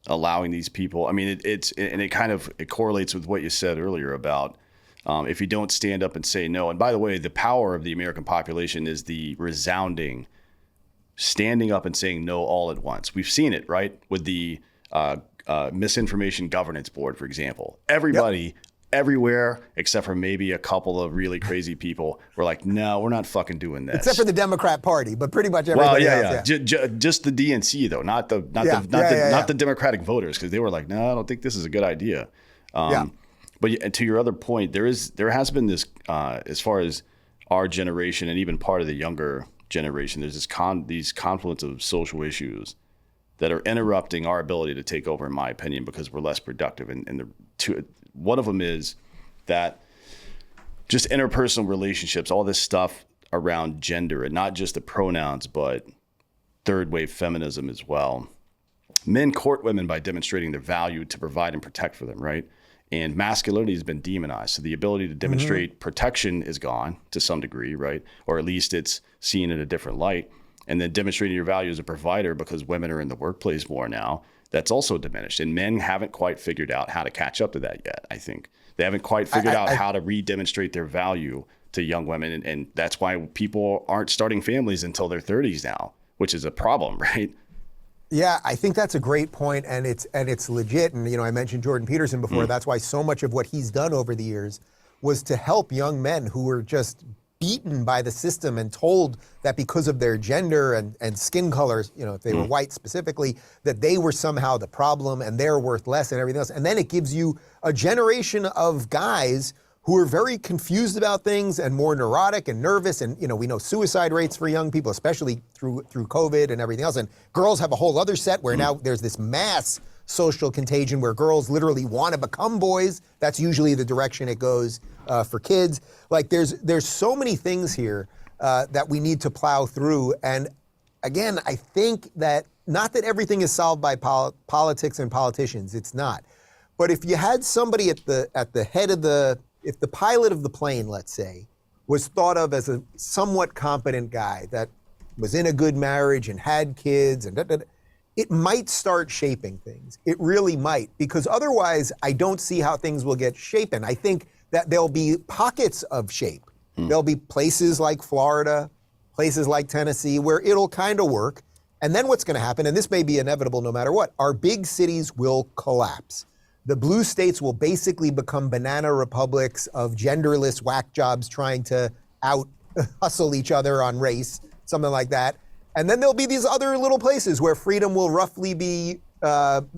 allowing these people. I mean, it correlates with what you said earlier about if you don't stand up and say no. And by the way, the power of the American population is the resounding standing up and saying no all at once. We've seen it, right, with the Misinformation Governance Board, for example. Everybody. Everywhere, except for maybe a couple of really crazy people, were like, no, we're not fucking doing this. Except for the Democrat Party, but pretty much everybody else. Just the DNC though, not the Democratic voters, because they were like, no, I don't think this is a good idea. But to your other point, there has been this, as far as our generation and even part of the younger generation, there's these confluence of social issues that are interrupting our ability to take over, in my opinion, because we're less productive. One of them is that just interpersonal relationships, all this stuff around gender, and not just the pronouns, but third wave feminism as well. Men court women by demonstrating their value to provide and protect for them, right? And masculinity has been demonized. So the ability to demonstrate protection is gone to some degree, right? Or at least it's seen in a different light. And then demonstrating your value as a provider, because women are in the workplace more now, that's also diminished. And men haven't quite figured out how to catch up to that yet, I think. They haven't quite figured out how to re-demonstrate their value to young women. And that's why people aren't starting families until their 30s now, which is a problem, right? Yeah, I think that's a great point, and it's legit. And I mentioned Jordan Peterson before. That's why so much of what he's done over the years was to help young men who were just beaten by the system and told that because of their gender and skin colors, if they were white specifically, that they were somehow the problem and they're worth less and everything else. And then it gives you a generation of guys who are very confused about things and more neurotic and nervous. And, we know suicide rates for young people, especially through COVID and everything else. And girls have a whole other set where now there's this mass social contagion where girls literally want to become boys. That's usually the direction it goes for kids. Like there's so many things here that we need to plow through. And again, I think that not that everything is solved by politics and politicians. It's not. But if you had somebody at the head of if the pilot of the plane, let's say, was thought of as a somewhat competent guy that was in a good marriage and had kids, and it might start shaping things. It really might, because otherwise I don't see how things will get shapen. I think that there'll be pockets of shape. There'll be places like Florida, places like Tennessee, where it'll kind of work. And then what's going to happen, and this may be inevitable no matter what, our big cities will collapse. The blue states will basically become banana republics of genderless whack jobs trying to out-hustle each other on race, something like that. And then there'll be these other little places where freedom will roughly be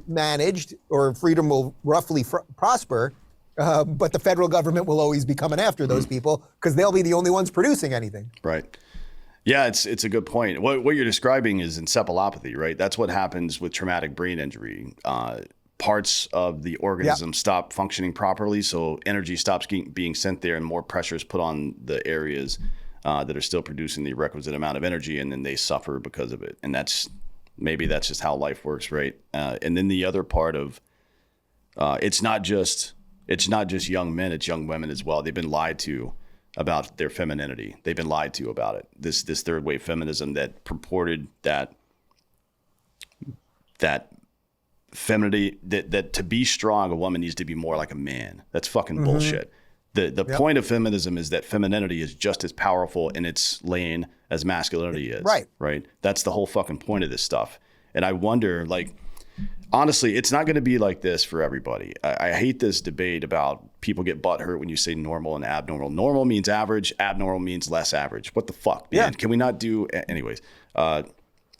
managed, or freedom will roughly prosper, but the federal government will always be coming after those people because they'll be the only ones producing anything. Right. Yeah, it's a good point. What you're describing is encephalopathy, right? That's what happens with traumatic brain injury. Parts of the organism stop functioning properly, so energy stops being sent there and more pressure is put on the areas that are still producing the requisite amount of energy, and then they suffer because of it. And that's just how life works, right? And then the other part of it's not just young men, it's young women as well. They've been lied to about their femininity. They've been lied to about it. This third wave feminism that purported that femininity, that to be strong, a woman needs to be more like a man. That's fucking bullshit. The point of feminism is that femininity is just as powerful in its lane as masculinity is. Right. That's the whole fucking point of this stuff. And I wonder, like, honestly, it's not going to be like this for everybody. I hate this debate about people get butthurt when you say normal and abnormal. Normal means average. Abnormal means less average. What the fuck, man? Can we not do... Anyways.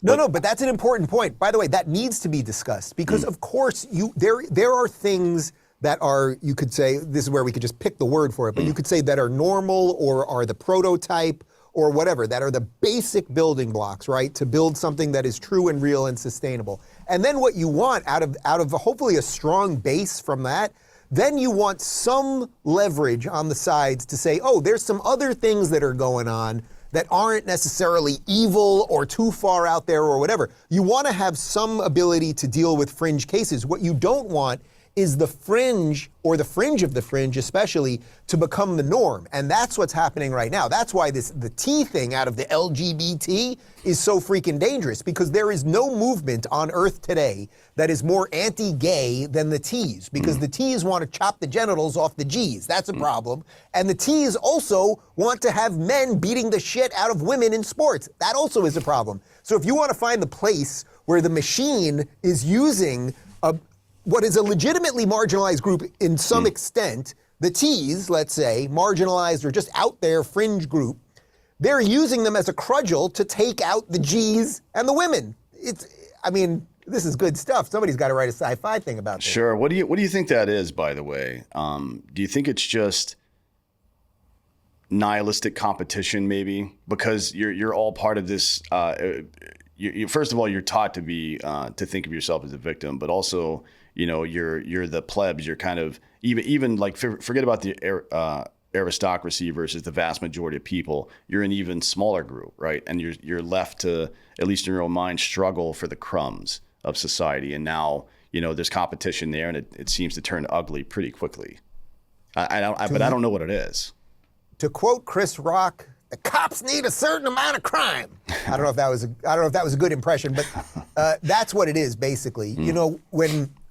No, but that's an important point. By the way, that needs to be discussed because, of course, there are things that are, you could say, this is where we could just pick the word for it, but you could say that are normal or are the prototype or whatever, that are the basic building blocks, right, to build something that is true and real and sustainable. And then what you want out of hopefully a strong base from that, then you want some leverage on the sides to say, oh, there's some other things that are going on that aren't necessarily evil or too far out there or whatever. You want to have some ability to deal with fringe cases. What you don't want is the fringe, or the fringe of the fringe especially, to become the norm. And that's what's happening right now. That's why the T thing out of the LGBT is so freaking dangerous, because there is no movement on Earth today that is more anti-gay than the T's, because the T's want to chop the genitals off the G's. That's a problem. And the T's also want to have men beating the shit out of women in sports. That also is a problem. So if you want to find the place where the machine is using what is a legitimately marginalized group in some extent, the T's, let's say, marginalized or just out there fringe group, they're using them as a cudgel to take out the G's and the women. This is good stuff. Somebody's got to write a sci-fi thing about this. Sure. What do you think that is, by the way? Do you think it's just nihilistic competition, maybe? Because you're all part of this. First of all, you're taught to think of yourself as a victim, but also, you're the plebs. You're kind of even like forget about the aristocracy versus the vast majority of people. You're an even smaller group, right? And you're left to, at least in your own mind, struggle for the crumbs of society. And now, there's competition there, and it seems to turn ugly pretty quickly. But I don't know what it is. To quote Chris Rock, the cops need a certain amount of crime. I don't know if that was a good impression, but that's what it is basically.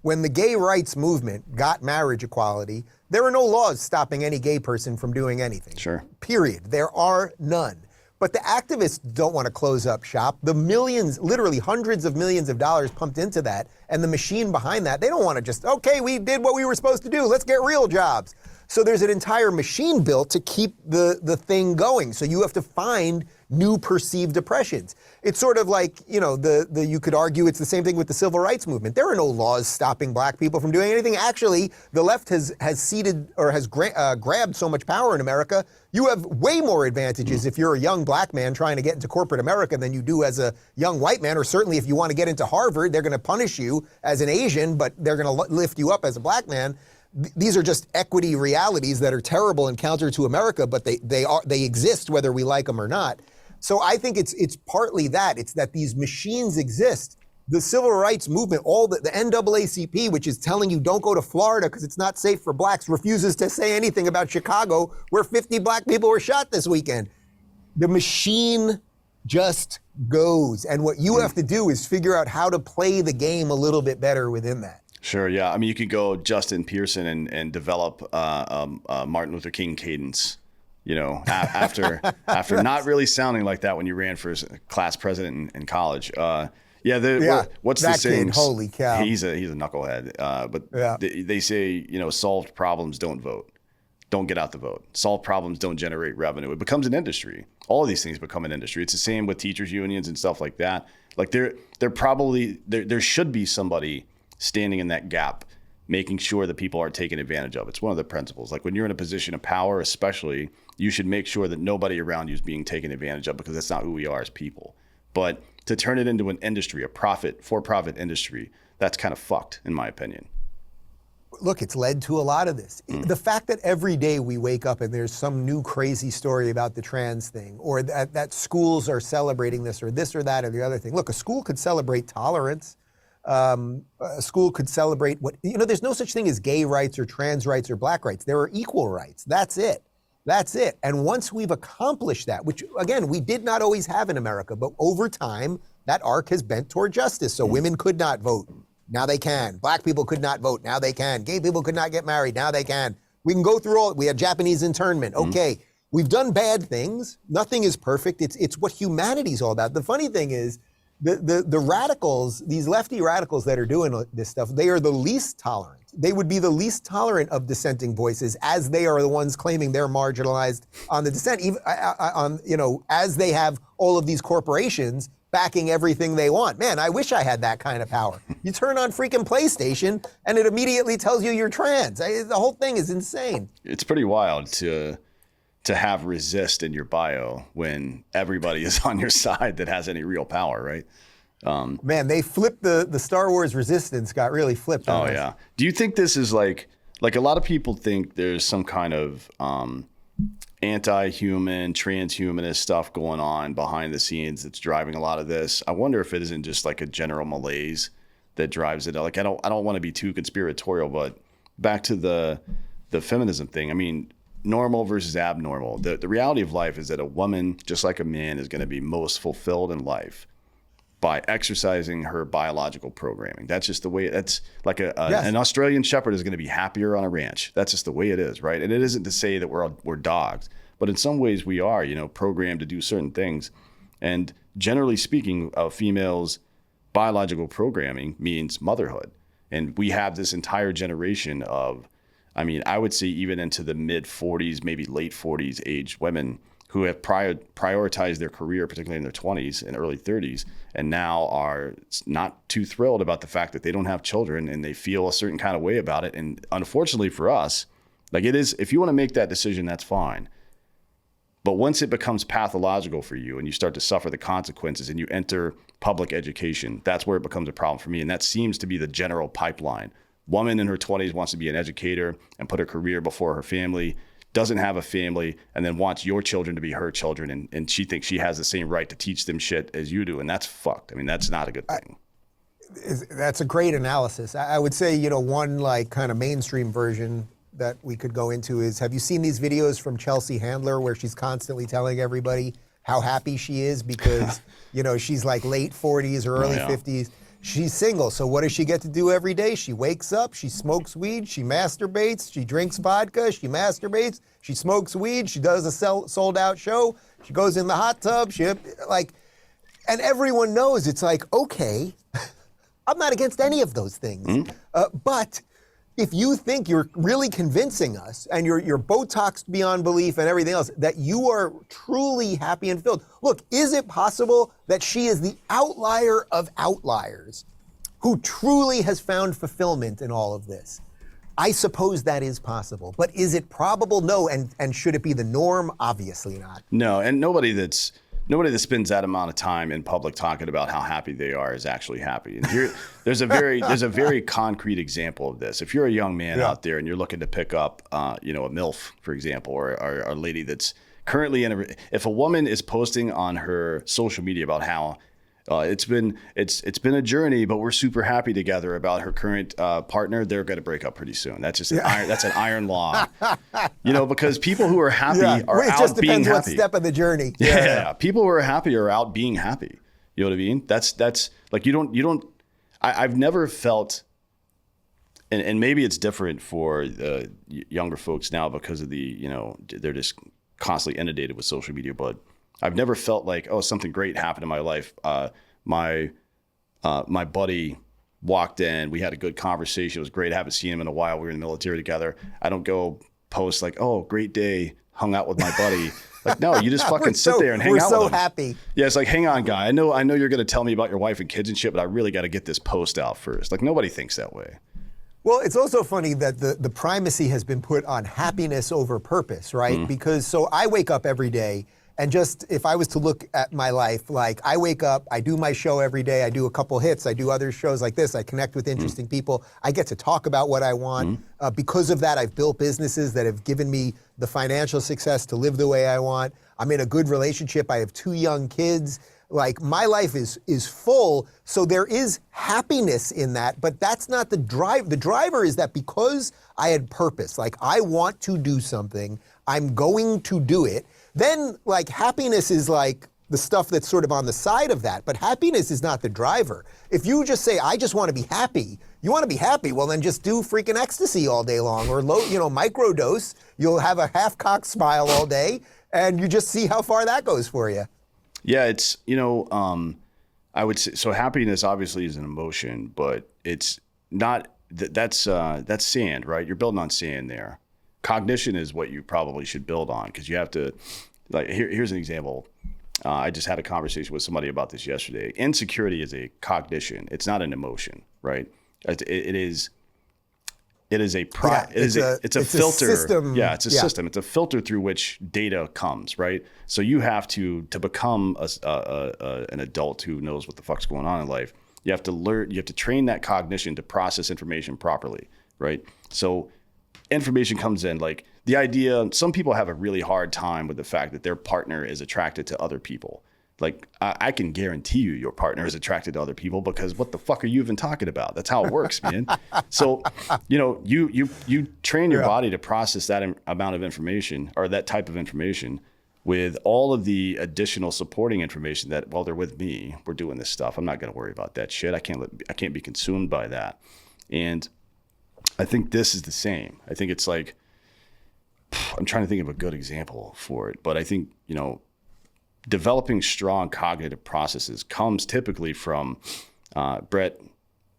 When the gay rights movement got marriage equality, there are no laws stopping any gay person from doing anything. Sure. Period. There are none. But the activists don't want to close up shop. The millions, literally hundreds of millions of dollars pumped into that, and the machine behind that, they don't want to just, okay, we did what we were supposed to do. Let's get real jobs. So there's an entire machine built to keep the thing going. So you have to find new perceived oppressions. It's sort of like, you could argue it's the same thing with the civil rights movement. There are no laws stopping black people from doing anything. Actually, the left has ceded or has grabbed so much power in America. You have way more advantages if you're a young black man trying to get into corporate America than you do as a young white man, or certainly if you want to get into Harvard, they're going to punish you as an Asian, but they're going to lift you up as a black man. These are just equity realities that are terrible and counter to America, but they exist whether we like them or not. So I think it's partly that. It's that these machines exist. The civil rights movement, all the NAACP, which is telling you don't go to Florida because it's not safe for blacks, refuses to say anything about Chicago, where 50 black people were shot this weekend. The machine just goes. And what you have to do is figure out how to play the game a little bit better within that. Sure, yeah. I mean, you could go Justin Pearson and develop Martin Luther King cadence, after not really sounding like that when you ran for class president in college. What's the saying? Kid, holy cow. He's a knucklehead. But they say, solved problems don't vote. Don't get out the vote. Solved problems don't generate revenue. It becomes an industry. All of these things become an industry. It's the same with teachers unions and stuff like that. Like there should be somebody standing in that gap, making sure that people aren't taken advantage of. It's one of the principles. Like when you're in a position of power, especially, you should make sure that nobody around you is being taken advantage of, because that's not who we are as people. But to turn it into an industry, a for-profit industry, that's kind of fucked, in my opinion. Look, it's led to a lot of this. The fact that every day we wake up and there's some new crazy story about the trans thing, or that schools are celebrating this or that or the other thing. Look, a school could celebrate tolerance. A school could celebrate there's no such thing as gay rights or trans rights or black rights. There are equal rights. That's it. And once we've accomplished that, which again, we did not always have in America, but over time, that arc has bent toward justice. So women could not vote. Now they can. Black people could not vote. Now they can. Gay people could not get married. Now they can. We can go through we have Japanese internment. Okay. We've done bad things. Nothing is perfect. It's what humanity's all about. The funny thing is, the radicals, these lefty radicals that are doing this stuff, they are the least tolerant. They would be the least tolerant of dissenting voices, as they are the ones claiming they're marginalized on the dissent, even as they have all of these corporations backing everything they want. Man, I wish I had that kind of power. You turn on freaking PlayStation and it immediately tells you you're trans. The whole thing is insane. It's pretty wild to have resist in your bio when everybody is on your side that has any real power, right? Man, they flipped the Star Wars Resistance got really flipped. Oh, yeah. Do you think this is like a lot of people think there's some kind of anti-human, transhumanist stuff going on behind the scenes that's driving a lot of this? I wonder if it isn't just like a general malaise that drives it. Like I don't want to be too conspiratorial, but back to the feminism thing. I mean, normal versus abnormal. The reality of life is that a woman, just like a man, is going to be most fulfilled in life by exercising her biological programming. That's just the way. That's like an Australian shepherd is going to be happier on a ranch. That's just the way it is, right? And it isn't to say that we're dogs, but in some ways we are, programmed to do certain things. And generally speaking, a female's biological programming means motherhood. And we have this entire generation of, I would say even into the mid 40s, maybe late 40s aged women who have prioritized their career, particularly in their 20s and early 30s, and now are not too thrilled about the fact that they don't have children, and they feel a certain kind of way about it. And unfortunately for us, like it is, if you want to make that decision, that's fine. But once it becomes pathological for you and you start to suffer the consequences and you enter public education, that's where it becomes a problem for me. And that seems to be the general pipeline. Woman in her 20s wants to be an educator and put her career before her family, doesn't have a family, and then wants your children to be her children. And she thinks she has the same right to teach them shit as you do. And that's fucked. That's not a good thing. That's a great analysis. I would say, one like kind of mainstream version that we could go into is, have you seen these videos from Chelsea Handler where she's constantly telling everybody how happy she is because, she's like late 40s or early 50s. She's single, so what does she get to do every day? She wakes up, she smokes weed, she masturbates, she drinks vodka, she masturbates, she smokes weed, she does a sold-out show, she goes in the hot tub, and everyone knows it's like, okay, I'm not against any of those things, but if you think you're really convincing us and you're Botoxed beyond belief and everything else, that you are truly happy and filled. Look, is it possible that she is the outlier of outliers who truly has found fulfillment in all of this? I suppose that is possible, but is it probable? No, and should it be the norm? Obviously not. No, and nobody that spends that amount of time in public talking about how happy they are is actually happy. And here, there's a very concrete example of this. If you're a young man out there and you're looking to pick up, a MILF, for example, or a lady that's currently if a woman is posting on her social media about how it's been a journey, but we're super happy together about her current partner, they're going to break up pretty soon. That's just that's an iron law, because people who are happy are out being happy. It just depends what step of the journey. Yeah. People who are happy are out being happy. You know what I mean? That's like, you don't, I've never felt, and maybe it's different for younger folks now because of they're just constantly inundated with social media, but I've never felt like, oh, something great happened in my life. My buddy walked in. We had a good conversation. It was great. I haven't seen him in a while. We were in the military together. I don't go post like, oh, great day. Hung out with my buddy. Like, no, you just fucking sit there and hang out with him. We're so happy. Yeah, it's like, hang on, guy. I know you're going to tell me about your wife and kids and shit, but I really got to get this post out first. Like, nobody thinks that way. Well, it's also funny that the primacy has been put on happiness over purpose, right? Mm-hmm. Because so I wake up every day. And just if I was to look at my life, like I wake up, I do my show every day, I do a couple hits, I do other shows like this, I connect with interesting people, I get to talk about what I want. Because of that, I've built businesses that have given me the financial success to live the way I want. I'm in a good relationship, I have 2 young kids. Like my life is full, so there is happiness in that, but that's not the drive. The driver is that because I had purpose, like I want to do something, I'm going to do it. Then like happiness is like the stuff that's sort of on the side of that, but happiness is not the driver. If you just say, I just want to be happy, you want to be happy, well then just do freaking ecstasy all day long or microdose. You'll have a half-cocked smile all day and you just see how far that goes for you. Yeah, it's, I would say, so happiness obviously is an emotion, but it's not, that's sand, right? You're building on sand there. Cognition is what you probably should build on because you have to, like, here's an example. I just had a conversation with somebody about this yesterday. Insecurity is a cognition. It's not an emotion, right? It is a filter. It's a system. Yeah, it's a system. It's a filter through which data comes, right? So you have to become an adult who knows what the fuck's going on in life. You have to learn. You have to train that cognition to process information properly, right? So information comes in, like the idea. Some people have a really hard time with the fact that their partner is attracted to other people. Like I can guarantee you your partner is attracted to other people because what the fuck are you even talking about? That's how it works, man. So, you train your body to process that amount of information or that type of information with all of the additional supporting information that while they're with me, we're doing this stuff. I'm not going to worry about that shit. I can't be consumed by that. And I think this is the same. I think it's like, I'm trying to think of a good example for it, but I think, developing strong cognitive processes comes typically from Brett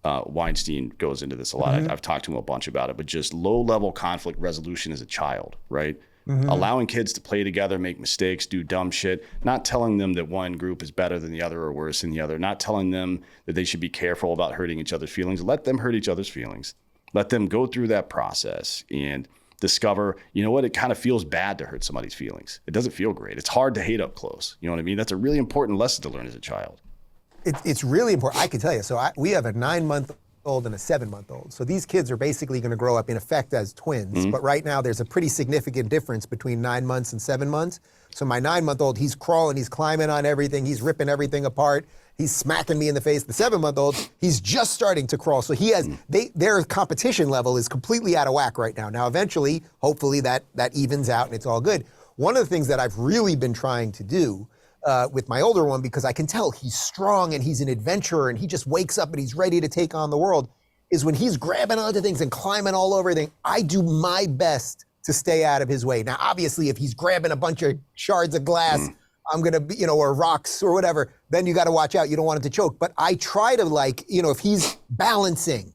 Weinstein goes into this a lot. I've talked to him a bunch about it, but just low-level conflict resolution as a child, right? Allowing kids to play together, make mistakes, do dumb shit, not telling them that one group is better than the other or worse than the other, not telling them that they should be careful about hurting each other's feelings. Let them hurt each other's feelings. Let them go through that process and discover, it kind of feels bad to hurt somebody's feelings. It doesn't feel great. It's hard to hate up close. You know what I mean? That's a really important lesson to learn as a child. It's really important. I can tell you. So we have a 9-month-old and a 7-month-old. So these kids are basically going to grow up in effect as twins. But right now there's a pretty significant difference between 9 months and 7 months. So my 9-month-old, he's crawling, he's climbing on everything, he's ripping everything apart. He's smacking me in the face. The 7-month-old, he's just starting to crawl. So he has, their competition level is completely out of whack right now. Now, eventually, hopefully that evens out and it's all good. One of the things that I've really been trying to do with my older one, because I can tell he's strong and he's an adventurer and he just wakes up and he's ready to take on the world, is when he's grabbing onto things and climbing all over everything, I do my best to stay out of his way. Now, obviously, if he's grabbing a bunch of shards of glass, I'm going to be, or rocks or whatever, then you got to watch out. You don't want him to choke. But I try to if he's balancing,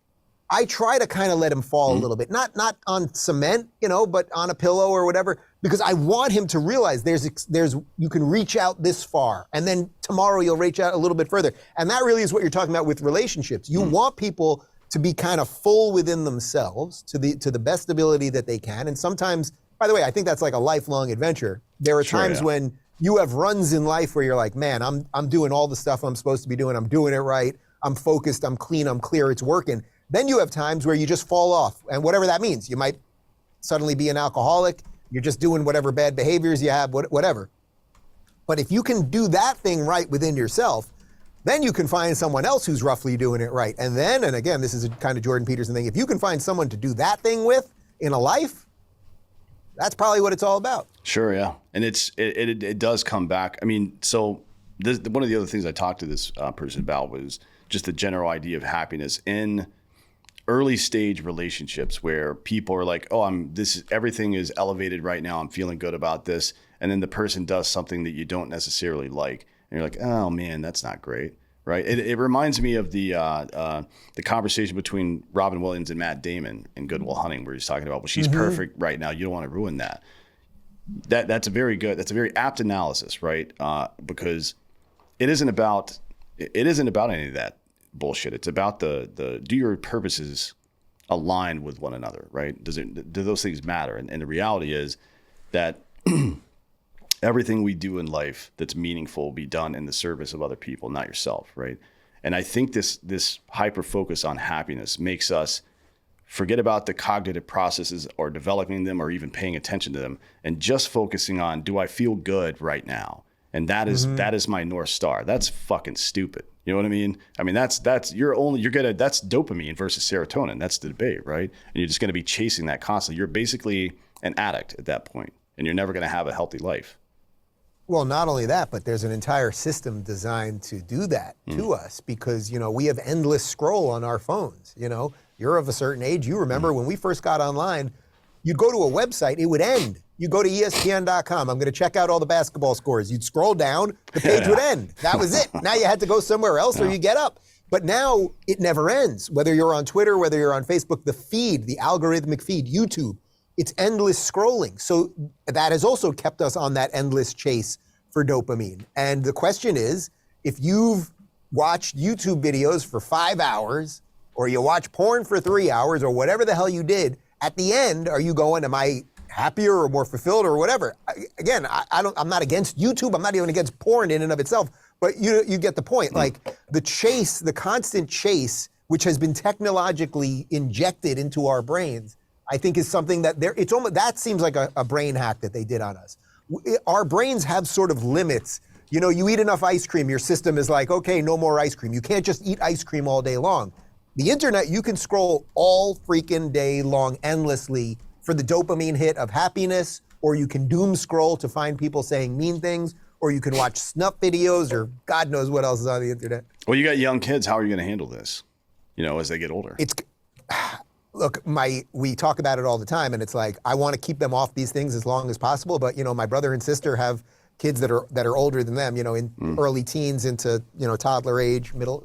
I try to kind of let him fall a little bit, not on cement, but on a pillow or whatever, because I want him to realize you can reach out this far, and then tomorrow you'll reach out a little bit further. And that really is what you're talking about with relationships. You want people to be kind of full within themselves to the best ability that they can. And sometimes, by the way, I think that's like a lifelong adventure. There are times when you have runs in life where you're like, man, I'm doing all the stuff I'm supposed to be doing. I'm doing it right. I'm focused. I'm clean. I'm clear. It's working. Then you have times where you just fall off, and whatever that means. You might suddenly be an alcoholic. You're just doing whatever bad behaviors you have, whatever. But if you can do that thing right within yourself, then you can find someone else who's roughly doing it right. And then, and again, this is a kind of Jordan Peterson thing, if you can find someone to do that thing with in a life, that's probably what it's all about. Sure, yeah. And it does come back. I mean, so one of the other things I talked to this person about was just the general idea of happiness in early stage relationships where people are like, oh, everything is elevated right now. I'm feeling good about this. And then the person does something that you don't necessarily like. And you're like, oh man, that's not great. Right. It reminds me of the conversation between Robin Williams and Matt Damon in Good Will Hunting, where he's talking about, well, she's perfect right now. You don't want to ruin that. That's a very apt analysis, right? Because it isn't about any of that bullshit. It's about do your purposes align with one another, right? Do those things matter? And the reality is that everything we do in life that's meaningful will be done in the service of other people, not yourself, right? And I think this hyper focus on happiness makes us forget about the cognitive processes or developing them or even paying attention to them, and just focusing on, do I feel good right now? And that is my North Star. That's fucking stupid. You know what I mean? I mean, that's dopamine versus serotonin. That's the debate, right? And you're just going to be chasing that constantly. You're basically an addict at that point, and you're never going to have a healthy life. Well, not only that, but there's an entire system designed to do that to us, because, we have endless scroll on our phones. You're of a certain age. You remember when we first got online, you'd go to a website, it would end. You go to ESPN.com. I'm going to check out all the basketball scores. You'd scroll down, the page would end. That was it. Now you had to go somewhere else or you get up. But now it never ends. Whether you're on Twitter, whether you're on Facebook, the feed, the algorithmic feed, YouTube, it's endless scrolling. So that has also kept us on that endless chase for dopamine. And the question is, if you've watched YouTube videos for 5 hours, or you watch porn for 3 hours, or whatever the hell you did, at the end, are you going, am I happier or more fulfilled or whatever? Again, I'm not against YouTube. I'm not even against porn in and of itself, but you get the point. Like the constant chase, which has been technologically injected into our brains, I think is something that that seems like a brain hack that they did on us. Our brains have sort of limits. You eat enough ice cream, your system is like, okay, no more ice cream. You can't just eat ice cream all day long. The internet, you can scroll all freaking day long endlessly for the dopamine hit of happiness, or you can doom scroll to find people saying mean things, or you can watch snuff videos, or God knows what else is on the internet. Well, you got young kids. How are you going to handle this, as they get older? Look, we talk about it all the time, and it's like, I want to keep them off these things as long as possible. But, my brother and sister have kids that are older than them, in early teens into, toddler age, middle,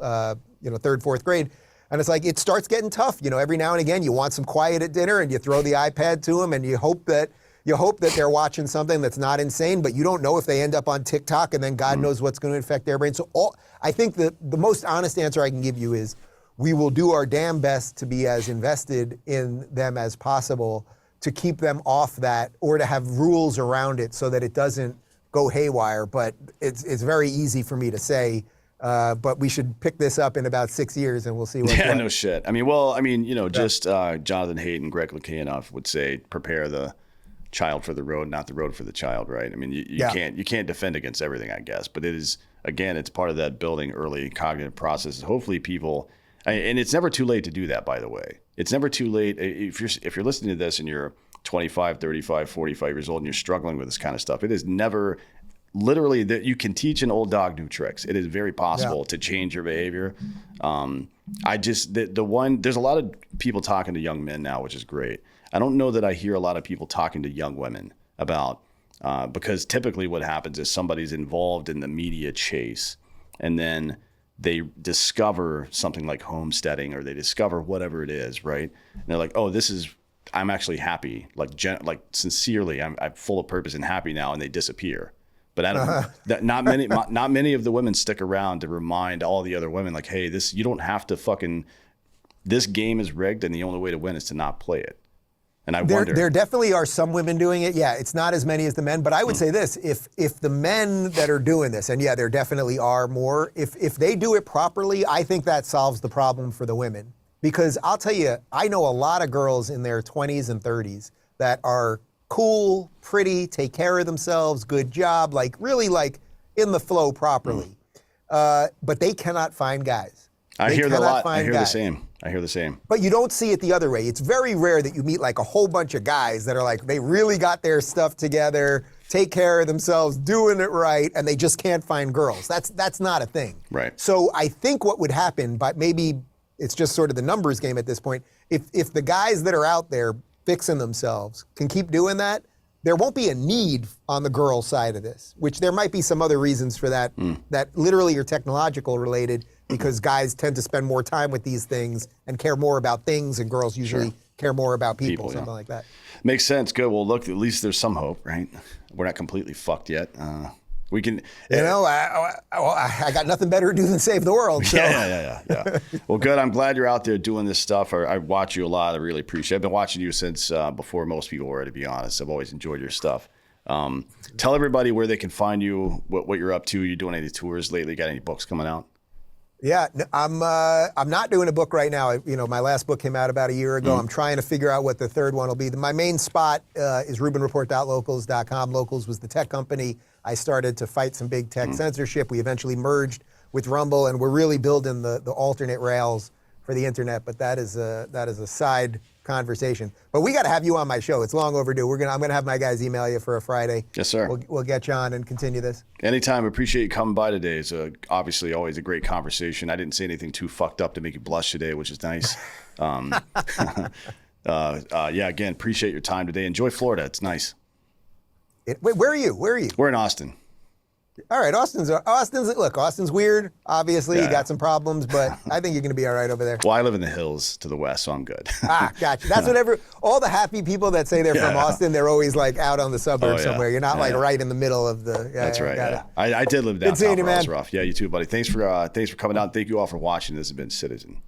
third, fourth grade. And it's like, it starts getting tough. Every now and again, you want some quiet at dinner and you throw the iPad to them and you hope that they're watching something that's not insane, but you don't know if they end up on TikTok, and then God knows what's going to affect their brain. So I think the most honest answer I can give you is, we will do our damn best to be as invested in them as possible to keep them off that, or to have rules around it so that it doesn't go haywire. But it's very easy for me to say, but we should pick this up in about 6 years and we'll see what. Yeah, no shit. Just Jonathan Haidt and Greg Lukianoff would say, prepare the child for the road, not the road for the child, right? I mean, you can't defend against everything, I guess. But it is, again, it's part of that building early cognitive process. Hopefully people, and it's never too late to do that, by the way. It's never too late. If you're listening to this and you're 25, 35, 45 years old and you're struggling with this kind of stuff, it is never literally that you can teach an old dog new tricks. It is very possible to change your behavior. There's a lot of people talking to young men now, which is great. I don't know that I hear a lot of people talking to young women about, because typically what happens is somebody's involved in the media chase, and then they discover something like homesteading, or they discover whatever it is, right? And they're like, oh, I'm actually happy, like sincerely, I'm full of purpose and happy now, and they disappear. But I don't, not many of the women stick around to remind all the other women, like, hey, you don't have to this game is rigged, and the only way to win is to not play it. And I wonder. There definitely are some women doing it. Yeah, it's not as many as the men, but I would say this: if the men that are doing this, and yeah, there definitely are more. If they do it properly, I think that solves the problem for the women. Because I'll tell you, I know a lot of girls in their 20s and 30s that are cool, pretty, take care of themselves, good job, like really like in the flow properly, but they cannot find guys. I hear that a lot. I hear the same. But you don't see it the other way. It's very rare that you meet like a whole bunch of guys that are like, they really got their stuff together, take care of themselves, doing it right, and they just can't find girls. That's not a thing. Right. So I think what would happen, but maybe it's just sort of the numbers game at this point, if the guys that are out there fixing themselves can keep doing that, there won't be a need on the girl side of this, which there might be some other reasons for that, that literally are technological related, because guys tend to spend more time with these things and care more about things, and girls usually care more about people, something like that. Makes sense. Good. Well, look, at least there's some hope, right? We're not completely fucked yet. We can, I got nothing better to do than save the world. So. Yeah. Well, good. I'm glad you're out there doing this stuff. I watch you a lot. I really appreciate it. I've been watching you since before most people were, to be honest. I've always enjoyed your stuff. Tell everybody where they can find you, what you're up to. You doing any tours lately? Got any books coming out? Yeah, I'm not doing a book right now. My last book came out about a year ago. I'm trying to figure out what the third one will be. My main spot is RubinReport.locals.com. Locals was the tech company. I started to fight some big tech censorship. We eventually merged with Rumble, and we're really building the alternate rails for the internet. But that is a side conversation. But we got to have you on my show. It's long overdue. I'm gonna have my guys email you for a Friday. Yes, sir. We'll get you on and continue this. Anytime. Appreciate you coming by today. It's obviously always a great conversation. I didn't say anything too fucked up to make you blush today, which is nice. Again, appreciate your time today. Enjoy Florida. It's nice. Where are you? We're in Austin. All right, Austin's weird. Obviously, you got some problems, but I think you're going to be all right over there. Well, I live in the hills to the west, so I'm good. Gotcha. That's all the happy people that say they're from Austin, they're always like out on the suburbs somewhere. You're not right in the middle of the. That's right. Yeah. I did live downtown. It was rough. Yeah, you too, buddy. Thanks for coming out. Thank you all for watching. This has been Citizen.